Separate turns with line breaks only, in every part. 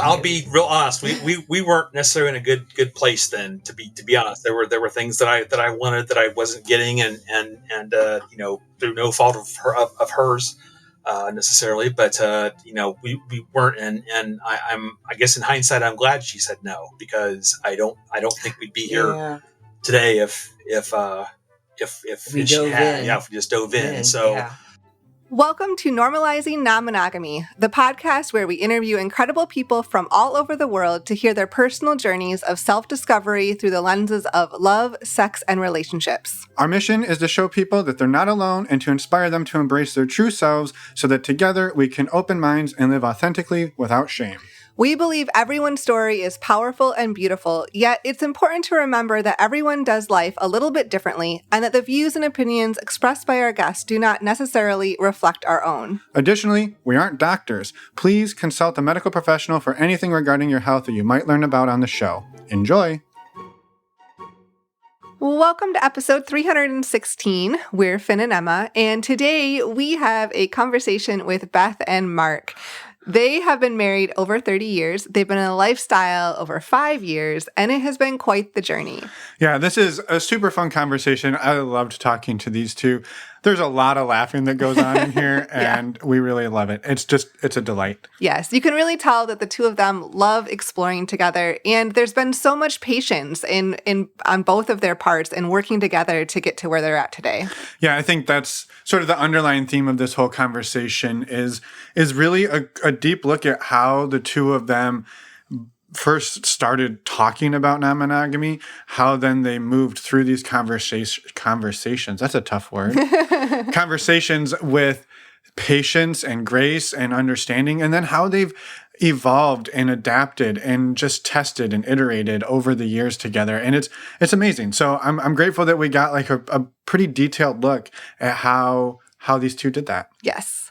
I'll be real honest. We weren't necessarily in a good place then. To be honest, there were things that I wanted that I wasn't getting, and through no fault of hers necessarily, but we weren't, and I guess in hindsight I'm glad she said no, because I don't think we'd be here today if we just dove in. So.
Yeah.
Welcome to Normalizing Non-Monogamy, the podcast where we interview incredible people from all over the world to hear their personal journeys of self-discovery through the lenses of love, sex, and relationships.
Our mission is to show people that they're not alone and to inspire them to embrace their true selves so that together we can open minds and live authentically without shame.
We believe everyone's story is powerful and beautiful, yet it's important to remember that everyone does life a little bit differently and that the views and opinions expressed by our guests do not necessarily reflect our own.
Additionally, we aren't doctors. Please consult a medical professional for anything regarding your health that you might learn about on the show. Enjoy!
Welcome to episode 316. We're Finn and Emma, and today we have a conversation with Beth and Mark. They have been married over 30 years. They've been in a lifestyle over 5 years, and it has been quite the journey.
Yeah, this is a super fun conversation. I loved talking to these two. There's a lot of laughing that goes on in here, and we really love it. It's a delight.
Yes, you can really tell that the two of them love exploring together, and there's been so much patience on both of their parts in working together to get to where they're at today.
Yeah, I think that's sort of the underlying theme of this whole conversation is really a deep look at how the two of them first started talking about non-monogamy, how then they moved through these conversations. That's a tough word. Conversations with patience and grace and understanding, and then how they've evolved and adapted and just tested and iterated over the years together. And it's amazing. So I'm grateful that we got like a pretty detailed look at how these two did that.
Yes.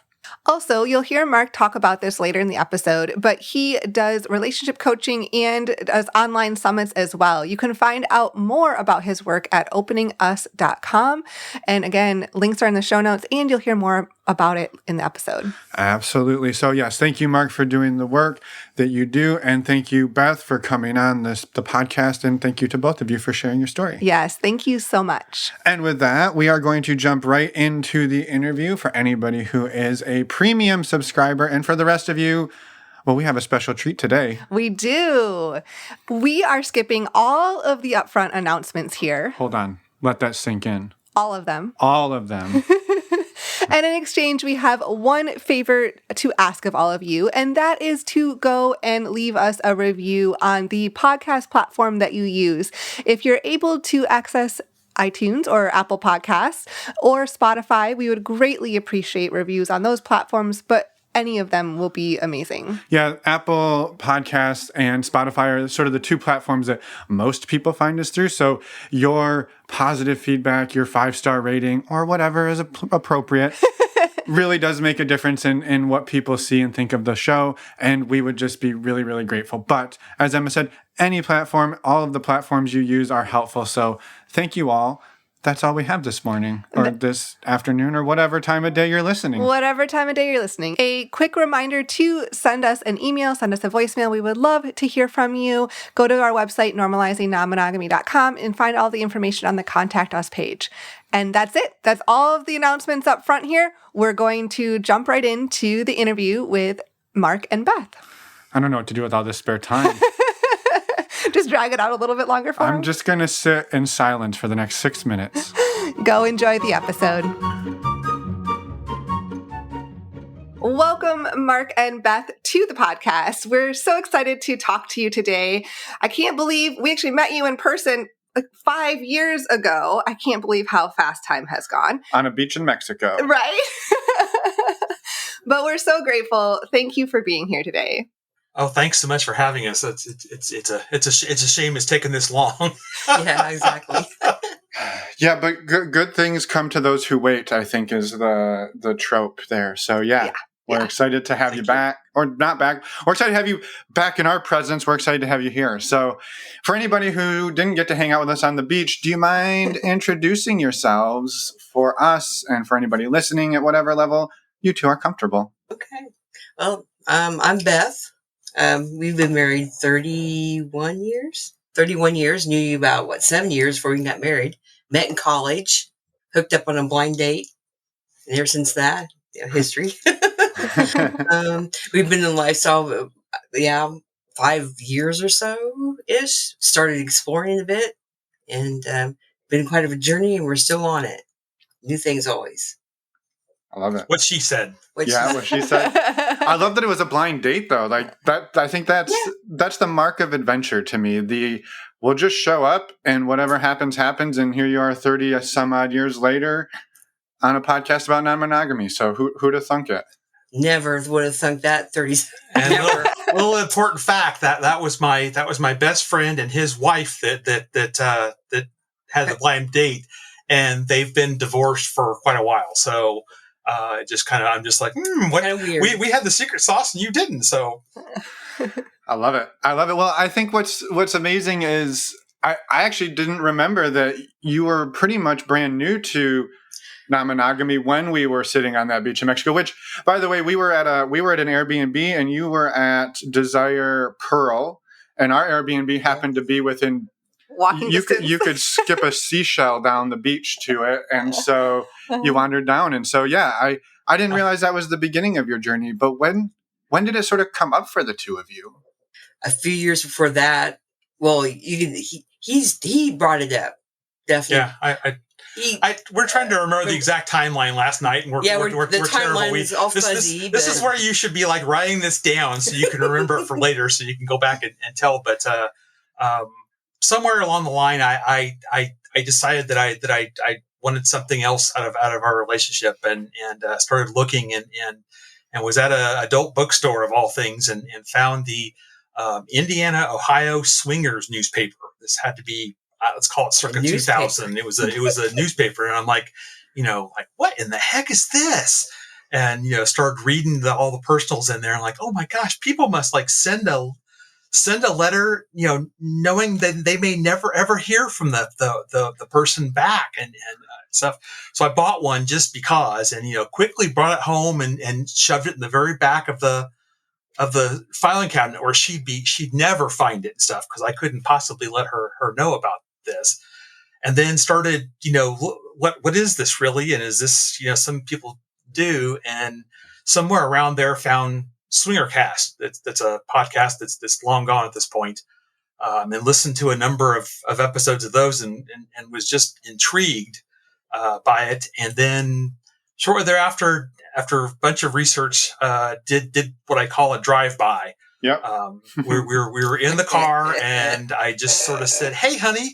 Also, you'll hear Mark talk about this later in the episode, but he does relationship coaching and does online summits as well. You can find out more about his work at openingus.com. And again, links are in the show notes, and you'll hear more about it in the episode.
Absolutely. So yes, thank you, Mark, for doing the work that you do. And thank you, Beth, for coming on the podcast. And thank you to both of you for sharing your story.
Yes, thank you so much.
And with that, we are going to jump right into the interview for anybody who is a premium subscriber. And for the rest of you, well, we have a special treat today.
We do. We are skipping all of the upfront announcements here.
Hold on. Let that sink in.
All of them.
All of them.
And in exchange, we have one favor to ask of all of you, and that is to go and leave us a review on the podcast platform that you use. If you're able to access iTunes or Apple Podcasts or Spotify, we would greatly appreciate reviews on those platforms, but any of them will be amazing.
Yeah, Apple Podcasts and Spotify are sort of the two platforms that most people find us through. So your positive feedback, your 5-star rating, or whatever is appropriate really does make a difference in what people see and think of the show. And we would just be really, really grateful. But as Emma said, any platform, all of the platforms you use are helpful. So thank you all. That's all we have this morning or this afternoon or whatever time of day you're listening.
Whatever time of day you're listening. A quick reminder to send us an email, send us a voicemail. We would love to hear from you. Go to our website, normalizingnonmonogamy.com, and find all the information on the Contact Us page. And that's it. That's all of the announcements up front here. We're going to jump right into the interview with Mark and Beth.
I don't know what to do with all this spare time.
Just drag it out a little bit longer for
I'm just going to sit in silence for the next 6 minutes.
Go enjoy the episode. Welcome, Mark and Beth, to the podcast. We're so excited to talk to you today. I can't believe we actually met you in person like 5 years ago. I can't believe how fast time has gone.
On a beach in Mexico.
Right? But we're so grateful. Thank you for being here today.
Oh, thanks so much for having us. It's a shame it's taken this long.
Yeah, exactly.
Yeah, but good things come to those who wait, I think is the trope there. So yeah. We're excited to have you back, or not back. We're excited to have you back in our presence. We're excited to have you here. So for anybody who didn't get to hang out with us on the beach, do you mind introducing yourselves for us and for anybody listening at whatever level you two are comfortable?
Okay. Well, I'm Beth. We've been married 31 years. 31 years. Knew you about, 7 years before we got married. Met in college. Hooked up on a blind date. And ever since that, history. We've been in lifestyle, 5 years or so ish. Started exploring a bit, and been quite of a journey, and we're still on it. New things always.
I love it.
What she said.
What
she said. I love that it was a blind date, though. Like that, I think that's the mark of adventure to me. We'll just show up, and whatever happens, happens. And here you are, 30 some odd years later, on a podcast about non-monogamy. So who'd have thunk it?
Never would have thunk that. 30.
And
Never.
little important fact that was my best friend and his wife that had the blind date, and they've been divorced for quite a while. So I'm just like, what?
Kinda weird.
We had the secret sauce and you didn't. So
I love it. Well, I think what's amazing is I actually didn't remember that you were pretty much brand new to non-monogamy when we were sitting on that beach in Mexico, which, by the way, we were at an Airbnb, and you were at Desire Pearl, and our Airbnb happened to be within
walking distance.
You could skip a seashell down the beach to it, and so you wandered down. And so I didn't realize that was the beginning of your journey. But when did it sort of come up for the two of you?
A few years before that. Well, he brought it up, definitely.
Yeah, we're trying to remember the exact timeline last night, and we're terrible.
All fuzzy.
This is where you should be like writing this down so you can remember it for later, so you can go back and tell. But somewhere along the line, I decided that I wanted something else out of our relationship, and started looking and was at a adult bookstore of all things, and found the Indiana, Ohio Swingers newspaper. This had to be, let's call it circa 2000. It was a newspaper, and I'm like, what in the heck is this? And started reading all the personals in there, and like, oh my gosh, people must like send a letter, knowing that they may never ever hear from the person back and stuff. So I bought one just because, and quickly brought it home and shoved it in the very back of the filing cabinet where she'd never find it and stuff, because I couldn't possibly let her know about this. And then started, what is this really? And is this, some people do, and somewhere around there found Swingercast. That's a podcast that's long gone at this point. And listened to a number of episodes of those and was just intrigued by it. And then shortly thereafter, after a bunch of research, did what I call a drive-by.
Yep.
We were in the car, and I just sort of said, "Hey, honey,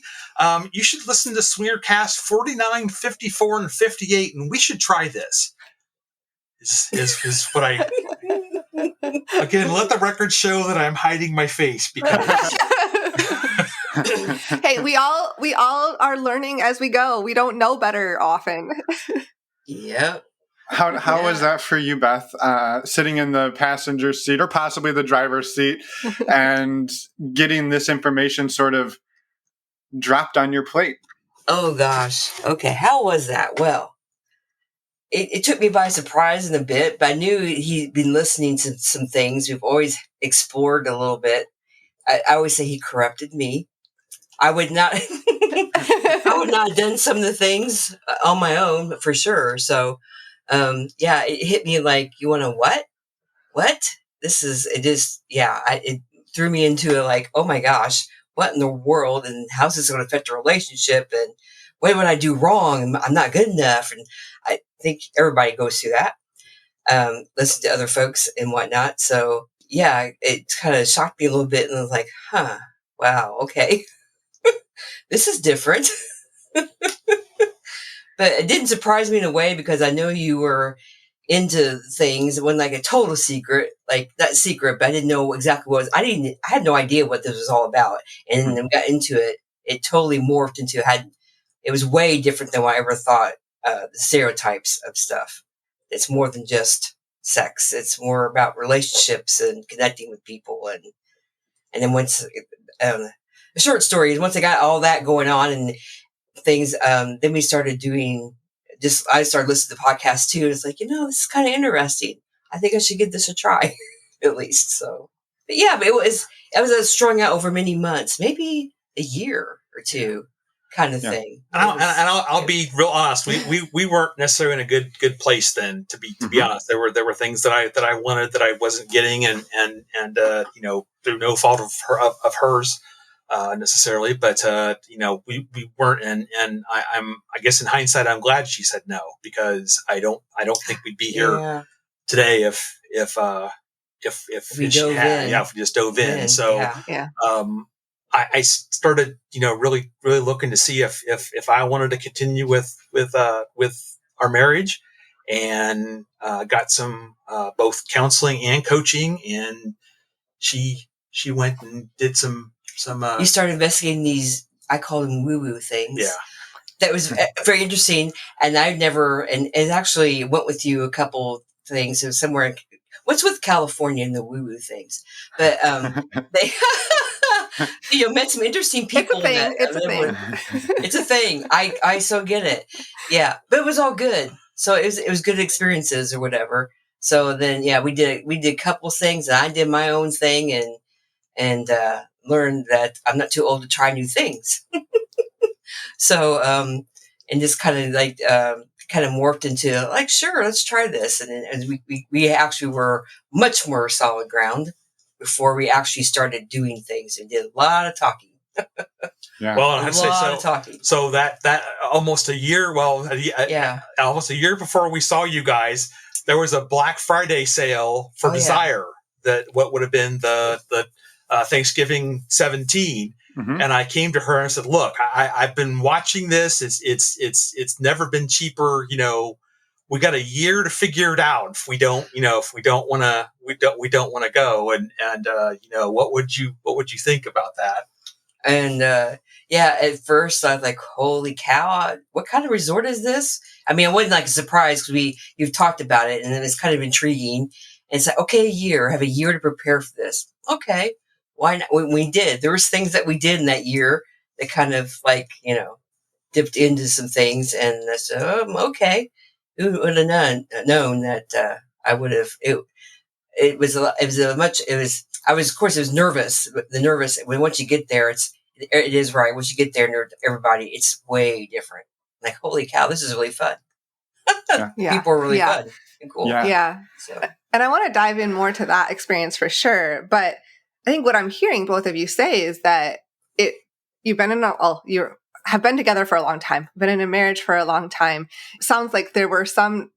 you should listen to Swingercast 49, 54, and 58, and we should try this." Is what I again, let the record show that I'm hiding my face because.
Hey, we all are learning as we go. We don't know better often.
Yep.
How was that for you, Beth? Sitting in the passenger seat or possibly the driver's seat and getting this information sort of dropped on your plate?
Oh gosh. Okay. How was that? Well, it took me by surprise in a bit, but I knew he'd been listening to some things. We've always explored a little bit. I always say he corrupted me. I would not have done some of the things on my own for sure. So, it hit me like, you want to what? It threw me into a like, oh my gosh, what in the world? And how's this going to affect a relationship? And what would I do wrong? I'm not good enough. And I think everybody goes through that. Listen to other folks and whatnot. So yeah, it kind of shocked me a little bit. And I was like, wow, okay. This is different. But it didn't surprise me in a way, because I know you were into things. It wasn't like a total secret, like that secret, but I didn't know exactly what it was. I had no idea what this was all about. And then we got into it. It totally morphed into it was way different than what I ever thought. The stereotypes of stuff. It's more than just sex. It's more about relationships and connecting with people. And then once, the short story is, once I got all that going on and things, then we started I started listening to podcasts too. And it's like, this is kind of interesting. I think I should give this a try, at least. So But yeah, but it was strung out over many months, maybe a year or two, kind of thing.
I'll be real honest. We weren't necessarily in a good place then. To be honest, there were things that I wanted that I wasn't getting, and through no fault of hers necessarily, but we weren't, and I guess in hindsight I'm glad she said no, because I don't think we'd be here today if we just dove in. So I started, really looking to see if I wanted to continue with our marriage, and got some both counseling and coaching, and she went and did some.
You started investigating these, I call them woo-woo things.
Yeah.
That was very interesting, and I've never, and it actually went with you a couple things. It was somewhere. What's with California and the woo-woo things? But they, met some interesting people.
It's a thing.
It's a thing. I so get it. Yeah, but it was all good. So it was good experiences or whatever. So then, we did a couple things, and I did my own thing, and learned that I'm not too old to try new things. So, and just kind of morphed into like, sure, let's try this. And we actually were much more solid ground before we actually started doing things, and did a lot of talking.
Yeah. Well, I'd say so.
Talking.
So that almost a year, almost a year before we saw you guys, there was a Black Friday sale for Desire, that what would have been the Thanksgiving 17. Mm-hmm. And I came to her and I said, "Look, I've been watching this. It's never been cheaper. We got a year to figure it out. If we don't want to go. And what would you think about that?"
And at first I was like, "Holy cow! What kind of resort is this?" I mean, I wasn't like surprised because you've talked about it, and then it's kind of intriguing. And it's like, okay, have a year to prepare for this. Okay. Why not? We did. There was things that we did in that year that kind of dipped into some things, and I said, okay. Who would have known that I would have? It was of course, it was nervous. The nervous, once you get there, it is right. Once you get there, everybody, it's way different. Like, holy cow, this is really fun. People are really fun and cool.
Yeah. So. And I want to dive in more to that experience for sure, but I think what I'm hearing both of you say is that you have been together for a long time, been in a marriage for a long time. Sounds like there's some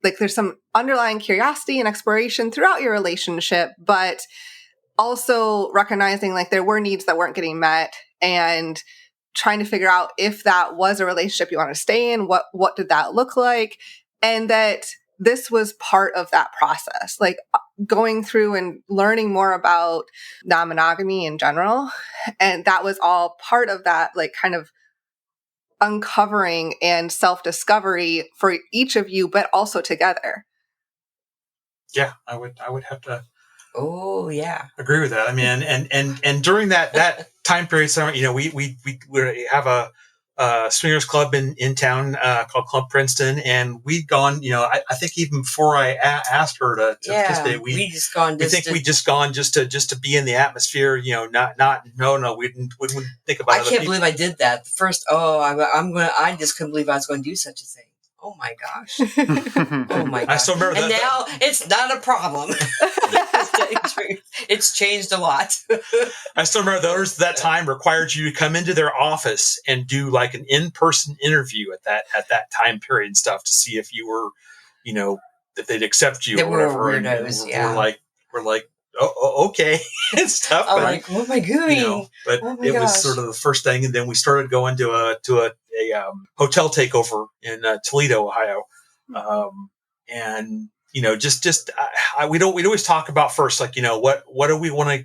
underlying curiosity and exploration throughout your relationship, but also recognizing like there were needs that weren't getting met, and trying to figure out if that was a relationship you want to stay in, what did that look like, and that this was part of that process, like going through and learning more about non-monogamy in general. And that was all part of that, like kind of uncovering and self-discovery for each of you, but also together.
Yeah, I would have to.
Oh yeah,
agree with that. I mean, and during that time period, so we have a swingers club in town called Club Princeton, and we'd gone. I think even before I asked her to participate, we just gone just to be in the atmosphere. We wouldn't think about.
I can't believe I did that. First, I just couldn't believe I was going to do such a thing. Oh my gosh! Oh my gosh!
I still remember
and now it's not a problem. It's changed a lot.
I still remember that time required you to come into their office and do like an in-person interview at that time period and stuff to see if you were, that they'd accept you or whatever.
Weirdos,
We're like, oh, okay, and stuff.
I'm like, what am I doing?
But it was sort of the first thing, and then we started going to a hotel takeover in Toledo, Ohio, and we'd always talk about first, like what do we want to.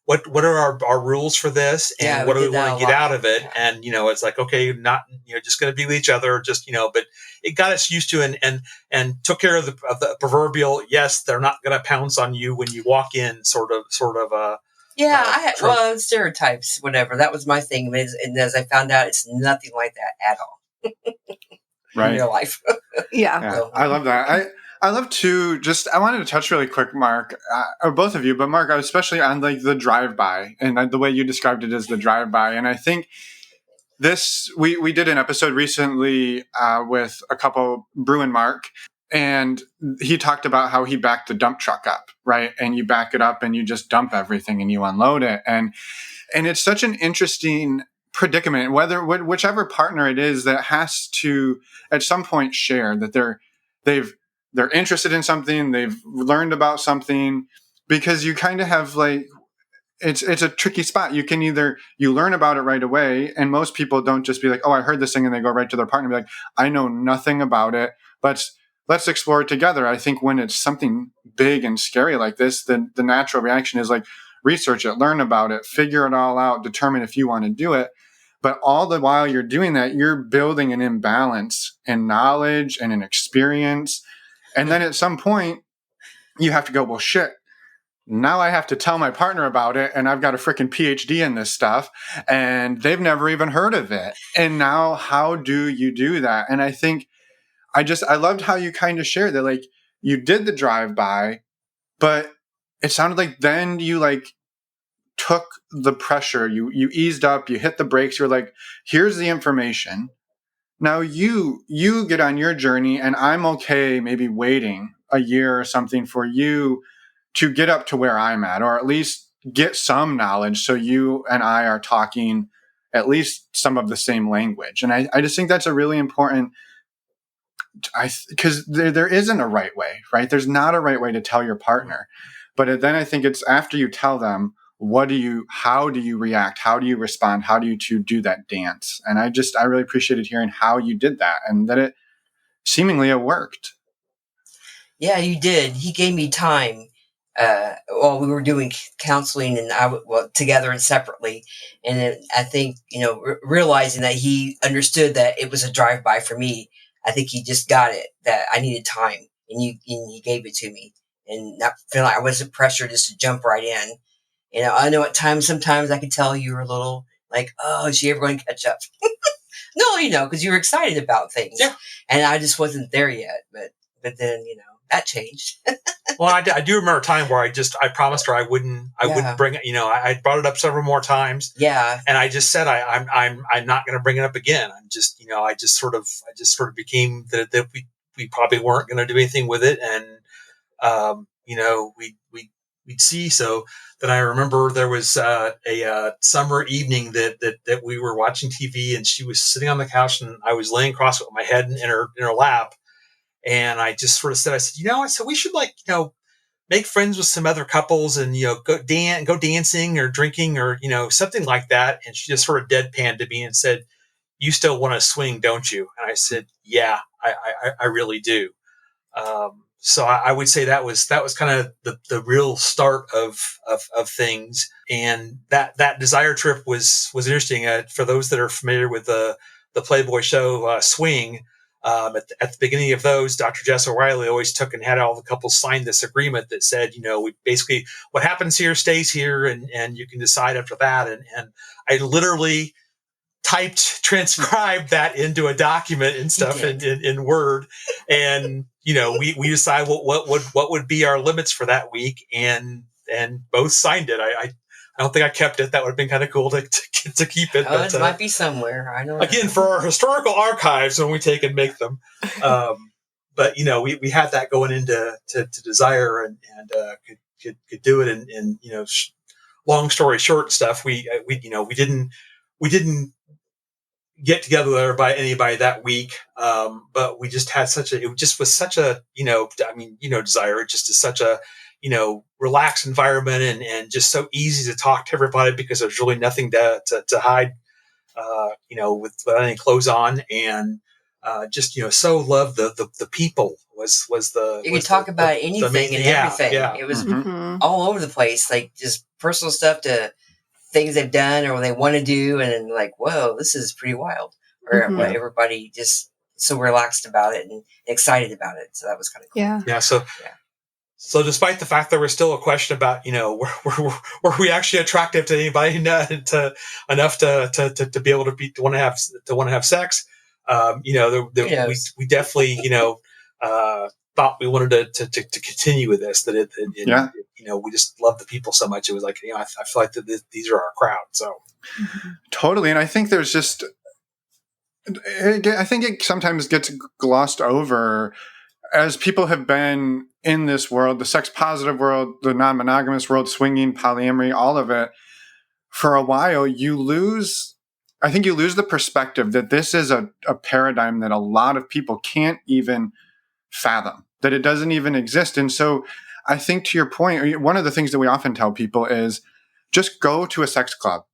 What are our rules for this, and what do we want to get out of it? Yeah. And it's like, okay, not just going to be with each other, just but it got us used to and took care of the proverbial. Yes, they're not going to pounce on you when you walk in. Sort of.
Stereotypes, whatever. That was my thing, and as I found out, it's nothing like that at all.
Right.
In real life.
Yeah.
So, I love that. I love to I wanted to touch really quick, Mark, or both of you, but Mark, especially on like the drive-by and the way you described it as the drive-by. And I think we did an episode recently with a couple, Brew and Mark, and he talked about how he backed the dump truck up, right? And you back it up and you just dump everything and you unload it. And it's such an interesting predicament, whichever partner it is that has to at some point share that they're interested in something, they've learned about something, because you kind of have like, it's a tricky spot. You can either you learn about it right away, and most people don't just be like, oh, I heard this thing, and they go right to their partner and be like, I know nothing about it. Let's explore it together. I think when it's something big and scary like this, then the natural reaction is like, research it, learn about it, figure it all out, determine if you want to do it. But all the while you're doing that, you're building an imbalance in knowledge and in experience. And then at some point, you have to go, well, shit, now I have to tell my partner about it, and I've got a freaking PhD in this stuff, and they've never even heard of it. And now how do you do that? And I think I loved how you kind of shared that, like, you did the drive-by, but it sounded like then you like took the pressure, you eased up, you hit the brakes, you're like, here's the information. Now you get on your journey, and I'm okay maybe waiting a year or something for you to get up to where I'm at, or at least get some knowledge so you and I are talking at least some of the same language. And I just think that's a really important, because there isn't a right way, right? There's not a right way to tell your partner. But then I think it's after you tell them, how do you react? How do you respond? How do you do that dance? And I really appreciated hearing how you did that, and that it seemingly it worked.
Yeah, you did. He gave me time. While we were doing counseling, and together and separately. And I think, realizing that he understood that it was a drive-by for me, I think he just got it, that I needed time, and he gave it to me, and not feeling like I wasn't pressured just to jump right in. I know at times, sometimes I could tell you were a little like, oh, is she ever going to catch up? No, because you were excited about things.
Yeah.
And I just wasn't there yet. But then, that changed.
Well, I do remember a time where I promised her I wouldn't bring it. I brought it up several more times.
Yeah.
And I just said I'm not going to bring it up again. I'm just I just sort of became that we probably weren't going to do anything with it, and we'd see. So then I remember there was a summer evening that we were watching TV, and she was sitting on the couch, and I was laying across with my head in her lap. And I just sort of said, I said, we should make friends with some other couples and, go dancing or drinking or, something like that. And she just sort of deadpanned to me and said, you still want to swing, don't you? And I said, yeah, I really do. So I would say that was kind of the real start of things. And that desire trip was interesting. For those that are familiar with the Playboy show, Swing, at the beginning of those, Dr. Jess O'Reilly always took and had all the couples sign this agreement that said, we basically, what happens here stays here, and you can decide after that. And I literally transcribed that into a document and stuff in Word. And, we decide what would be our limits for that week, and both signed it. I don't think I kept it. That would have been kind of cool to keep it.
But, it might be somewhere. I don't know.
Again, for our historical archives when we take and make them. But we had that going into Desire, and could do it. And long story short, stuff. We didn't get together with anybody that week. But we just had it just was such a Desire. It just is such a relaxed environment, and just so easy to talk to everybody because there's really nothing to hide, with any clothes on, and so loved the people was the.
You could talk about anything and everything.
Yeah.
It was all over the place, like just personal stuff to things they've done or they want to do, and then like, whoa, this is pretty wild. Or everybody just so relaxed about it and excited about it. So that was kind of cool.
Yeah.
So despite the fact there was still a question about, were we actually attractive to anybody enough to be able to want to have sex? We definitely, thought we wanted to continue with this. We just love the people so much. It was like, I feel like these are our crowd. So
totally. And I think there's just, I think it sometimes gets glossed over as people have been in this world, the sex positive world, the non-monogamous world, swinging, polyamory, all of it. For a while, you lose the perspective that this is a paradigm that a lot of people can't even fathom, that it doesn't even exist. And so I think, to your point, one of the things that we often tell people is just go to a sex club.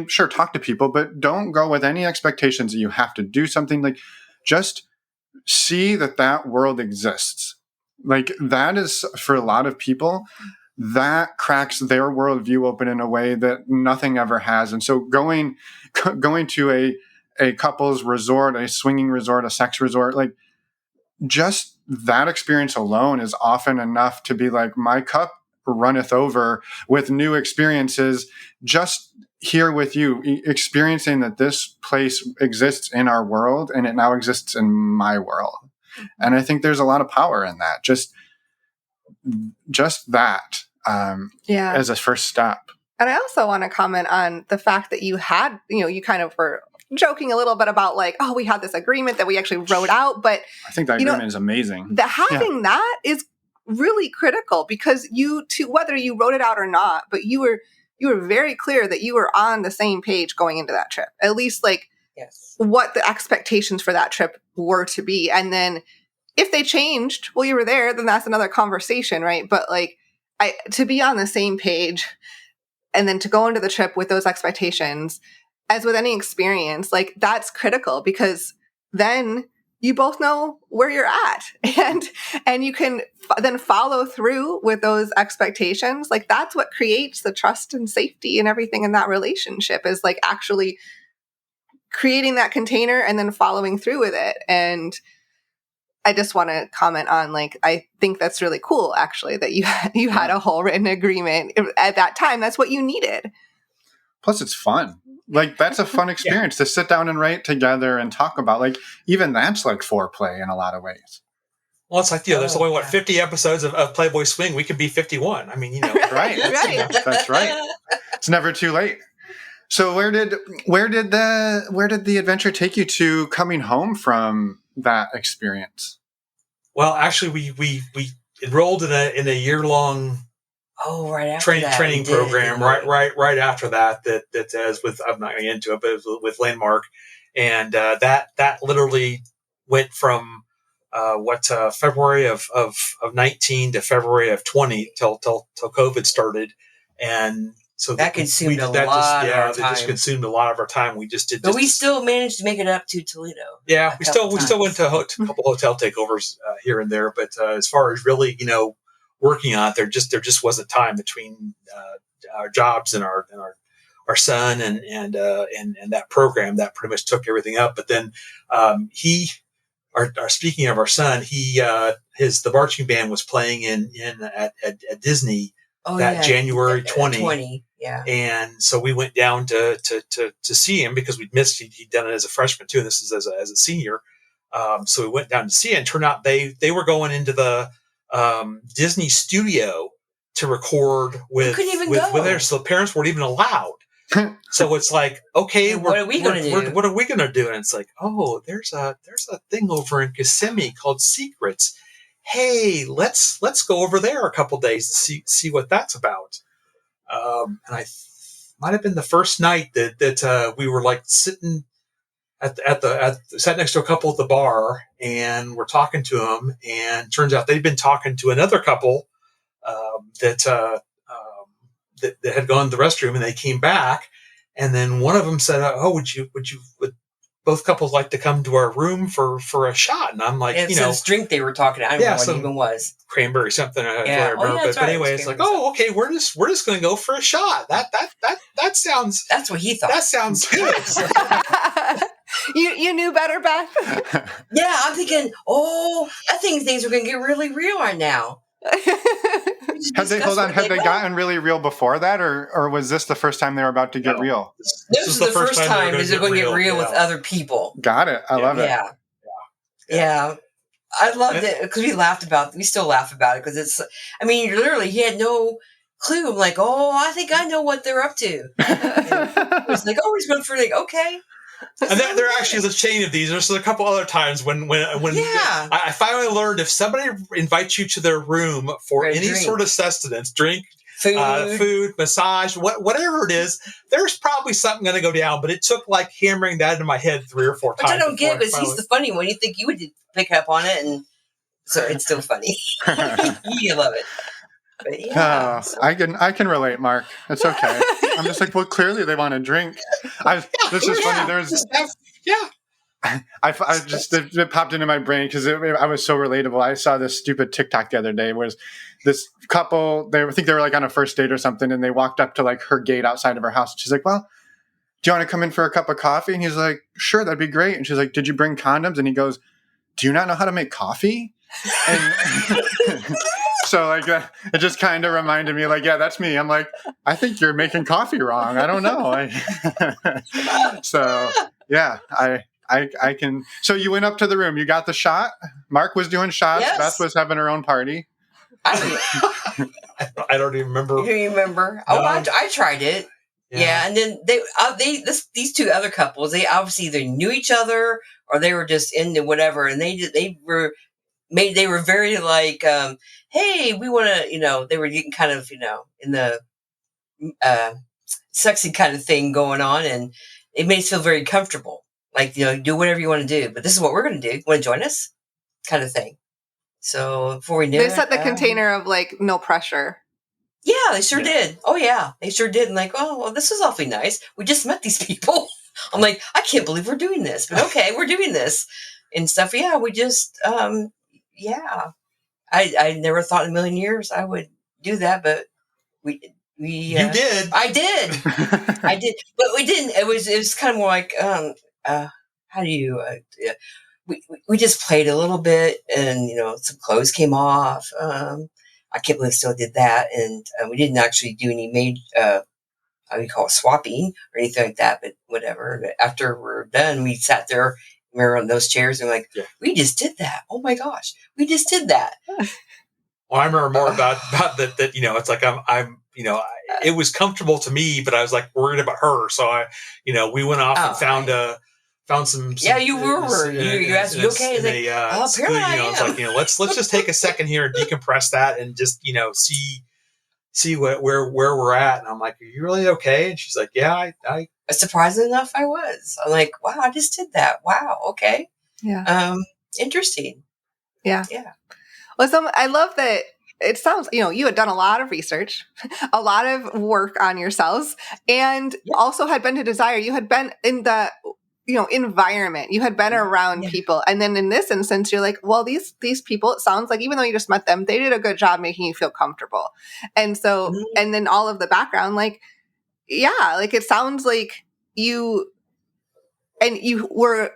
Sure, talk to people, but don't go with any expectations that you have to do something. Like, just see that world exists. Like, that is, for a lot of people, that cracks their worldview open in a way that nothing ever has. And so going to a couple's resort, a swinging resort, a sex resort, like, just that experience alone is often enough to be like, my cup runneth over with new experiences. Just here with you, experiencing that this place exists in our world and it now exists in my world. And I think there's a lot of power in that. Just that as a first step.
And I also want to comment on the fact that you had, you kind of were joking a little bit about like, oh, we had this agreement that we actually wrote out, but
I think that agreement is amazing.
Having that is really critical, because whether you wrote it out or not, but you were very clear that you were on the same page going into that trip, at least like what the expectations for that trip were to be. And then if they changed while you were there, then that's another conversation, right? But like, to be on the same page and then to go into the trip with those expectations, as with any experience, like, that's critical, because then you both know where you're at, and you can then follow through with those expectations. Like, that's what creates the trust and safety and everything in that relationship, is like actually creating that container and then following through with it. And I just want to comment on, like, I think that's really cool, actually, that you had a whole written agreement at that time. That's what you needed.
Plus, it's fun. Like, that's a fun experience to sit down and write together and talk about. Like, even that's like foreplay in a lot of ways.
Well, it's like, there's only 50 episodes of Playboy Swing. We could be 51. I mean,
right. That's right. It's never too late. So where did the adventure take you to coming home from that experience?
Well, actually, we enrolled in a year-long training program right after that as with, I'm not going to get into it, but it was with Landmark, and that literally went from February of 19 to February of 20 till COVID started, and so
that consumed a lot of our time.
That just consumed a lot of our time. We just did,
but we still managed to make it up to Toledo.
Yeah, we still went to a couple hotel takeovers here and there, but as far as really working on it, there just wasn't time between our jobs and our son and that program that pretty much took everything up. But then speaking of our son, the marching band was playing at Disney January 20.
Yeah.
And so we went down to see him, because we'd missed, he'd done it as a freshman too, and this is as a senior. So we went down to see it, and turned out they were going into the Disney studio to record with there, so the parents weren't even allowed. So it's like, okay,
what are we going to do?
What are we going to do? And it's like, oh, there's a thing over in Kissimmee called Secrets. Hey, let's go over there a couple days and see what that's about. And I might have been the first night that we were like sitting sat next to a couple at the bar, and we're talking to them, and turns out they'd been talking to another couple that had gone to the restroom, and they came back, and then one of them said, "Oh, would both couples like to come to our room for a shot?" And I'm like,
this drink they were talking. I don't know what it even was.
Cranberry something. I remember. But anyway, it's like, oh, okay, we're just going to go for a shot. That sounds.
That's what he thought.
That sounds good.
You knew better, Beth.
Yeah, I'm thinking. Oh, I think things are going to get really real right now.
Had they gotten really real before that, or was this the first time they were about to get real?
This was the first time they're going to get real with other people.
Got it. I love it.
Yeah. I loved it because we still laugh about it because it's, I mean, literally, he had no clue. I'm like, oh, I think I know what they're up to. It was like, oh, he's going for like, okay.
And there actually is a chain of these. There's a couple other times when I finally learned if somebody invites you to their room for any sort of sustenance, drink, food, massage, whatever it is, there's probably something going to go down. But it took like hammering that into my head 3 or 4 times.
Which I don't get because he's the funny one. You think you would pick up on it, and so it's still funny. You love it. But yeah,
I can relate, Mark. It's okay. I'm just like, well, clearly they want to drink. This is funny. There's I just it popped into my brain because I was so relatable. I saw this stupid TikTok the other day where this couple, I think they were like on a first date or something, and they walked up to like her gate outside of her house. She's like, well, do you want to come in for a cup of coffee? And he's like, sure, that'd be great. And she's like, did you bring condoms? And he goes, do you not know how to make coffee? And so like it just kind of reminded me like, yeah, that's me. I'm like, I think you're making coffee wrong. I don't know. So yeah, I can. So you went up to the room. You got the shot. Mark was doing shots. Yes. Beth was having her own party.
I don't even remember.
You don't remember? No. Oh, I tried it. Yeah, and then these 2 other couples, they obviously either knew each other or they were just into whatever, and they were very like, hey, we want to, they were getting kind of, in the sexy kind of thing going on, and it made us feel very comfortable. Like, do whatever you want to do, but this is what we're going to do. Want to join us? Kind of thing. So before we knew
they set the container of like no pressure.
Yeah, they sure did. Oh yeah, they sure did. And like, oh, well, this is awfully nice. We just met these people. I'm like, I can't believe we're doing this, but okay, we're doing this and stuff. Yeah, we just, yeah. I never thought in a million years I would do that, but we.
You did.
I did. I did, but we didn't. It was kind of more like, how do you? We just played a little bit, and some clothes came off. I can't believe we still did that, and we didn't actually do any how do you call it, swapping or anything like that. But whatever. But after we're done, we sat there. We were on those chairs, and we're like, we just did that. Oh my gosh, we just did that.
Well, I remember more about that. It's like I'm. It was comfortable to me, but I was like worried about her. So we went off and found some.
Yeah, you were. You asked me, okay?
Apparently, I was like, let's just take a second here and decompress that and just see where we're at. And I'm like, are you really okay? And she's like, yeah, I.
Surprisingly enough, I was. I'm like, wow, I just did that. Wow, okay.
Yeah.
Interesting.
Yeah. Yeah. Well, I love that. It sounds, you had done a lot of research, a lot of work on yourselves, and also had been to Desire. You had been in the, environment. You had been around people. And then in this instance, you're like, well, these people, it sounds like, even though you just met them, they did a good job making you feel comfortable. And so, and then all of the background, like, yeah, like it sounds like you were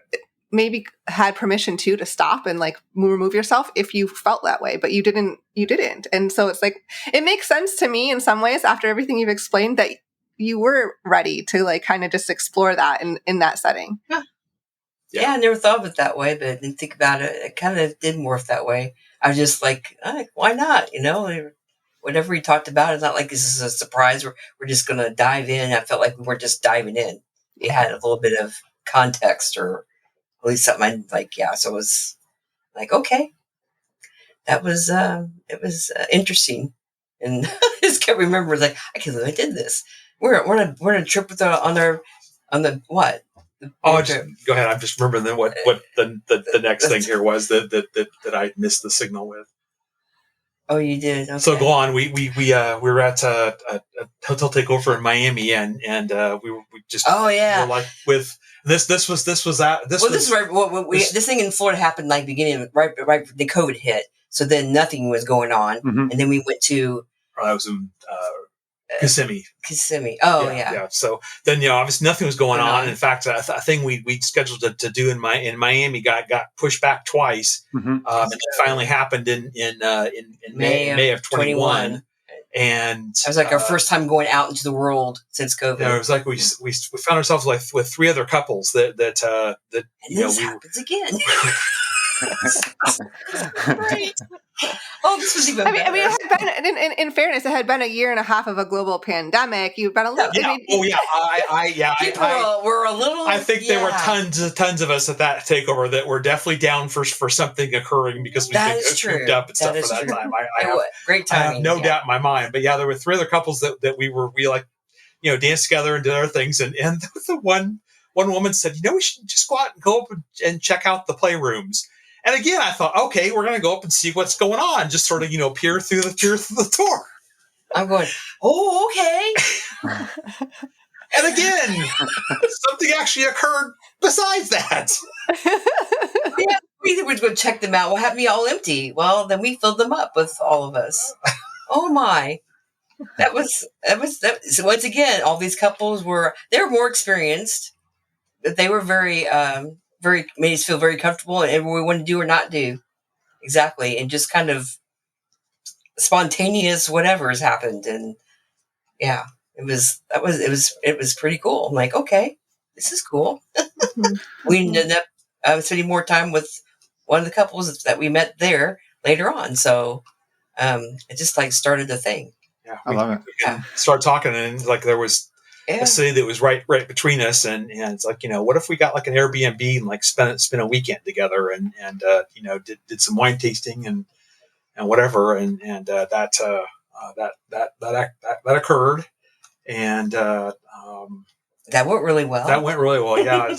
maybe had permission to stop and like remove yourself if you felt that way, but you didn't. And so it's like, it makes sense to me in some ways after everything you've explained that you were ready to like kind of just explore that in that setting.
Yeah, I never thought of it that way, but I didn't think about it. It kind of did morph that way. I was just like, why not? Whatever we talked about, it's not like this is a surprise. We're just going to dive in. I felt like we were just diving in. We had a little bit of context, or at least something I'd like, so it was like, okay. That was, it was interesting. And I just can't remember, like, I can't believe I did this. We're on a trip with on the what?
Go ahead. I'm just remembering then what the next thing here was that I missed the signal with.
Oh, you did. Okay.
So go on. We were at a hotel takeover in Miami, and we just were like with this was that this.
Well, this is right. This thing in Florida happened like beginning right the COVID hit. So then nothing was going on, and then we went to.
I was in Kissimmee.
Kissimmee. Oh yeah.
So then obviously nothing was going on. In fact, a thing we scheduled to do in Miami got pushed back twice, and it finally happened in May of 21. And
it was like our first time going out into the world since COVID.
It was like we found ourselves with 3 other couples that
this happens again. Great. Oh, this was even better.
I mean, it had been, in fairness, it had been a year and a half of a global pandemic. You've been a little.
Yeah.
People were a little.
I think there were tons of us at that takeover that were definitely down for something occurring because we
That
been
is true.
cooped up and stuff
That is
for that
true.
time.
Great
I
timing.
have no doubt in my mind. But yeah, there were 3 other couples that we like, danced together and did other things. And the one woman said, we should just go up and check out the playrooms. And again, I thought, okay, we're going to go up and see what's going on. Just sort of, peer through the door.
I'm going, oh, okay.
And again, something actually occurred besides that.
Yeah, we were going to check them out. We'll have me all empty. Well, then we filled them up with all of us. Oh my. That was so once again, all these couples they were more experienced, but they were very made us feel very comfortable and what we wanted to do or not do. Exactly. And just kind of spontaneous whatever has happened. And yeah, it was pretty cool. I'm like, okay, this is cool. We ended up spending more time with one of the couples that we met there later on. So it just like started the thing.
Yeah,
I love it.
We started talking, and like there was a city that was right between us, and it's like, what if we got like an Airbnb and like spent a weekend together and did some wine tasting and whatever, and that occurred, and
that went really well.
Yeah.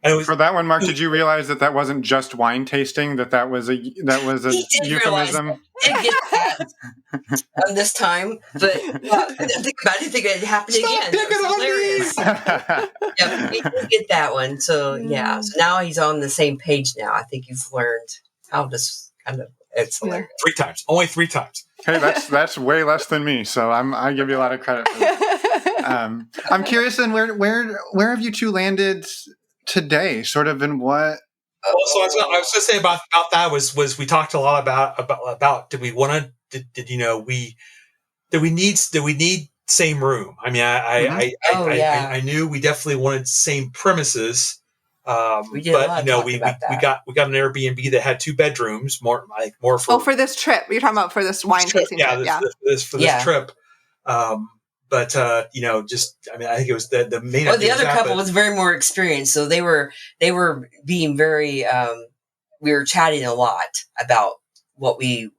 It was,
for that one, Mark, did you realize that wasn't just wine tasting? That was a euphemism.
Did get that this time, but I didn't think it happened again. It was hilarious. Yeah, he did get that one. So yeah, so now he's on the same page. Now I think he's learned how this kind of. It's hilarious.
3 times, only 3 times.
Hey, that's way less than me. So I give you a lot of credit for that. I'm curious, then where have you two landed today? Sort of in what?
Well, so I was going to say about that was we talked a lot about did we want to did we need same room? I mean, I knew we definitely wanted same premises.
We did
but
we
got an Airbnb that had 2 bedrooms, more for
for this trip. You're talking about for this wine tasting trip,
this trip. But I think it was the main.
Well, the other couple was very more experienced, so they were being very. We were chatting a lot about what we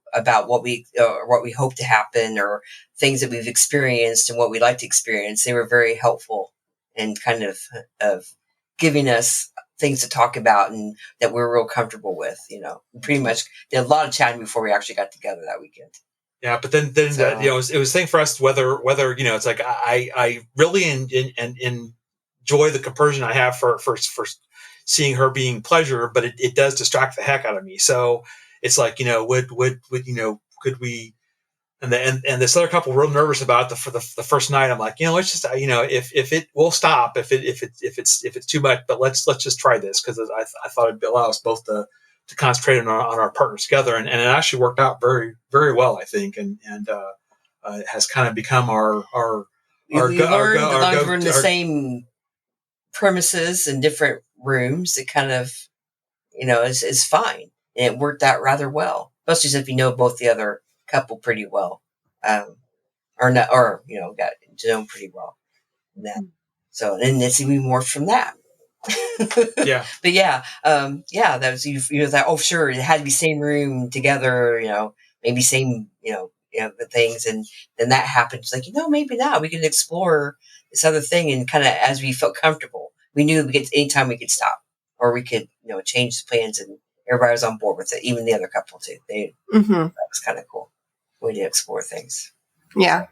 hope to happen or things that we've experienced and what we'd like to experience. They were very helpful and kind of giving us things to talk about and that we're real comfortable with. Pretty much did a lot of chatting before we actually got together that weekend.
Yeah, but then so, it was a thing for us whether it's like I really enjoy the compersion I have for seeing her being pleasure, but it does distract the heck out of me. So it's like could we? And this other couple were real nervous about it for the first night. I'm like, let's just if it will stop if it's too much, but let's just try this because I thought it'd allow us both to concentrate on our partners together, and it actually worked out very, very well, I think, and it has kind of become our
we're in the same premises in different rooms. It kind of is fine, and it worked out rather well, especially if you know both the other couple pretty well, got to know them pretty well. So and it's even more from that.
Yeah,
but that was that. Oh, sure, it had to be same room together. Maybe same. The things, and then that happened. It's like maybe not. We could explore this other thing, and kind of as we felt comfortable, we knew anytime we could stop, or we could change the plans, and everybody was on board with it. Even the other couple too. That was kind of cool. Way to explore things.
Yeah.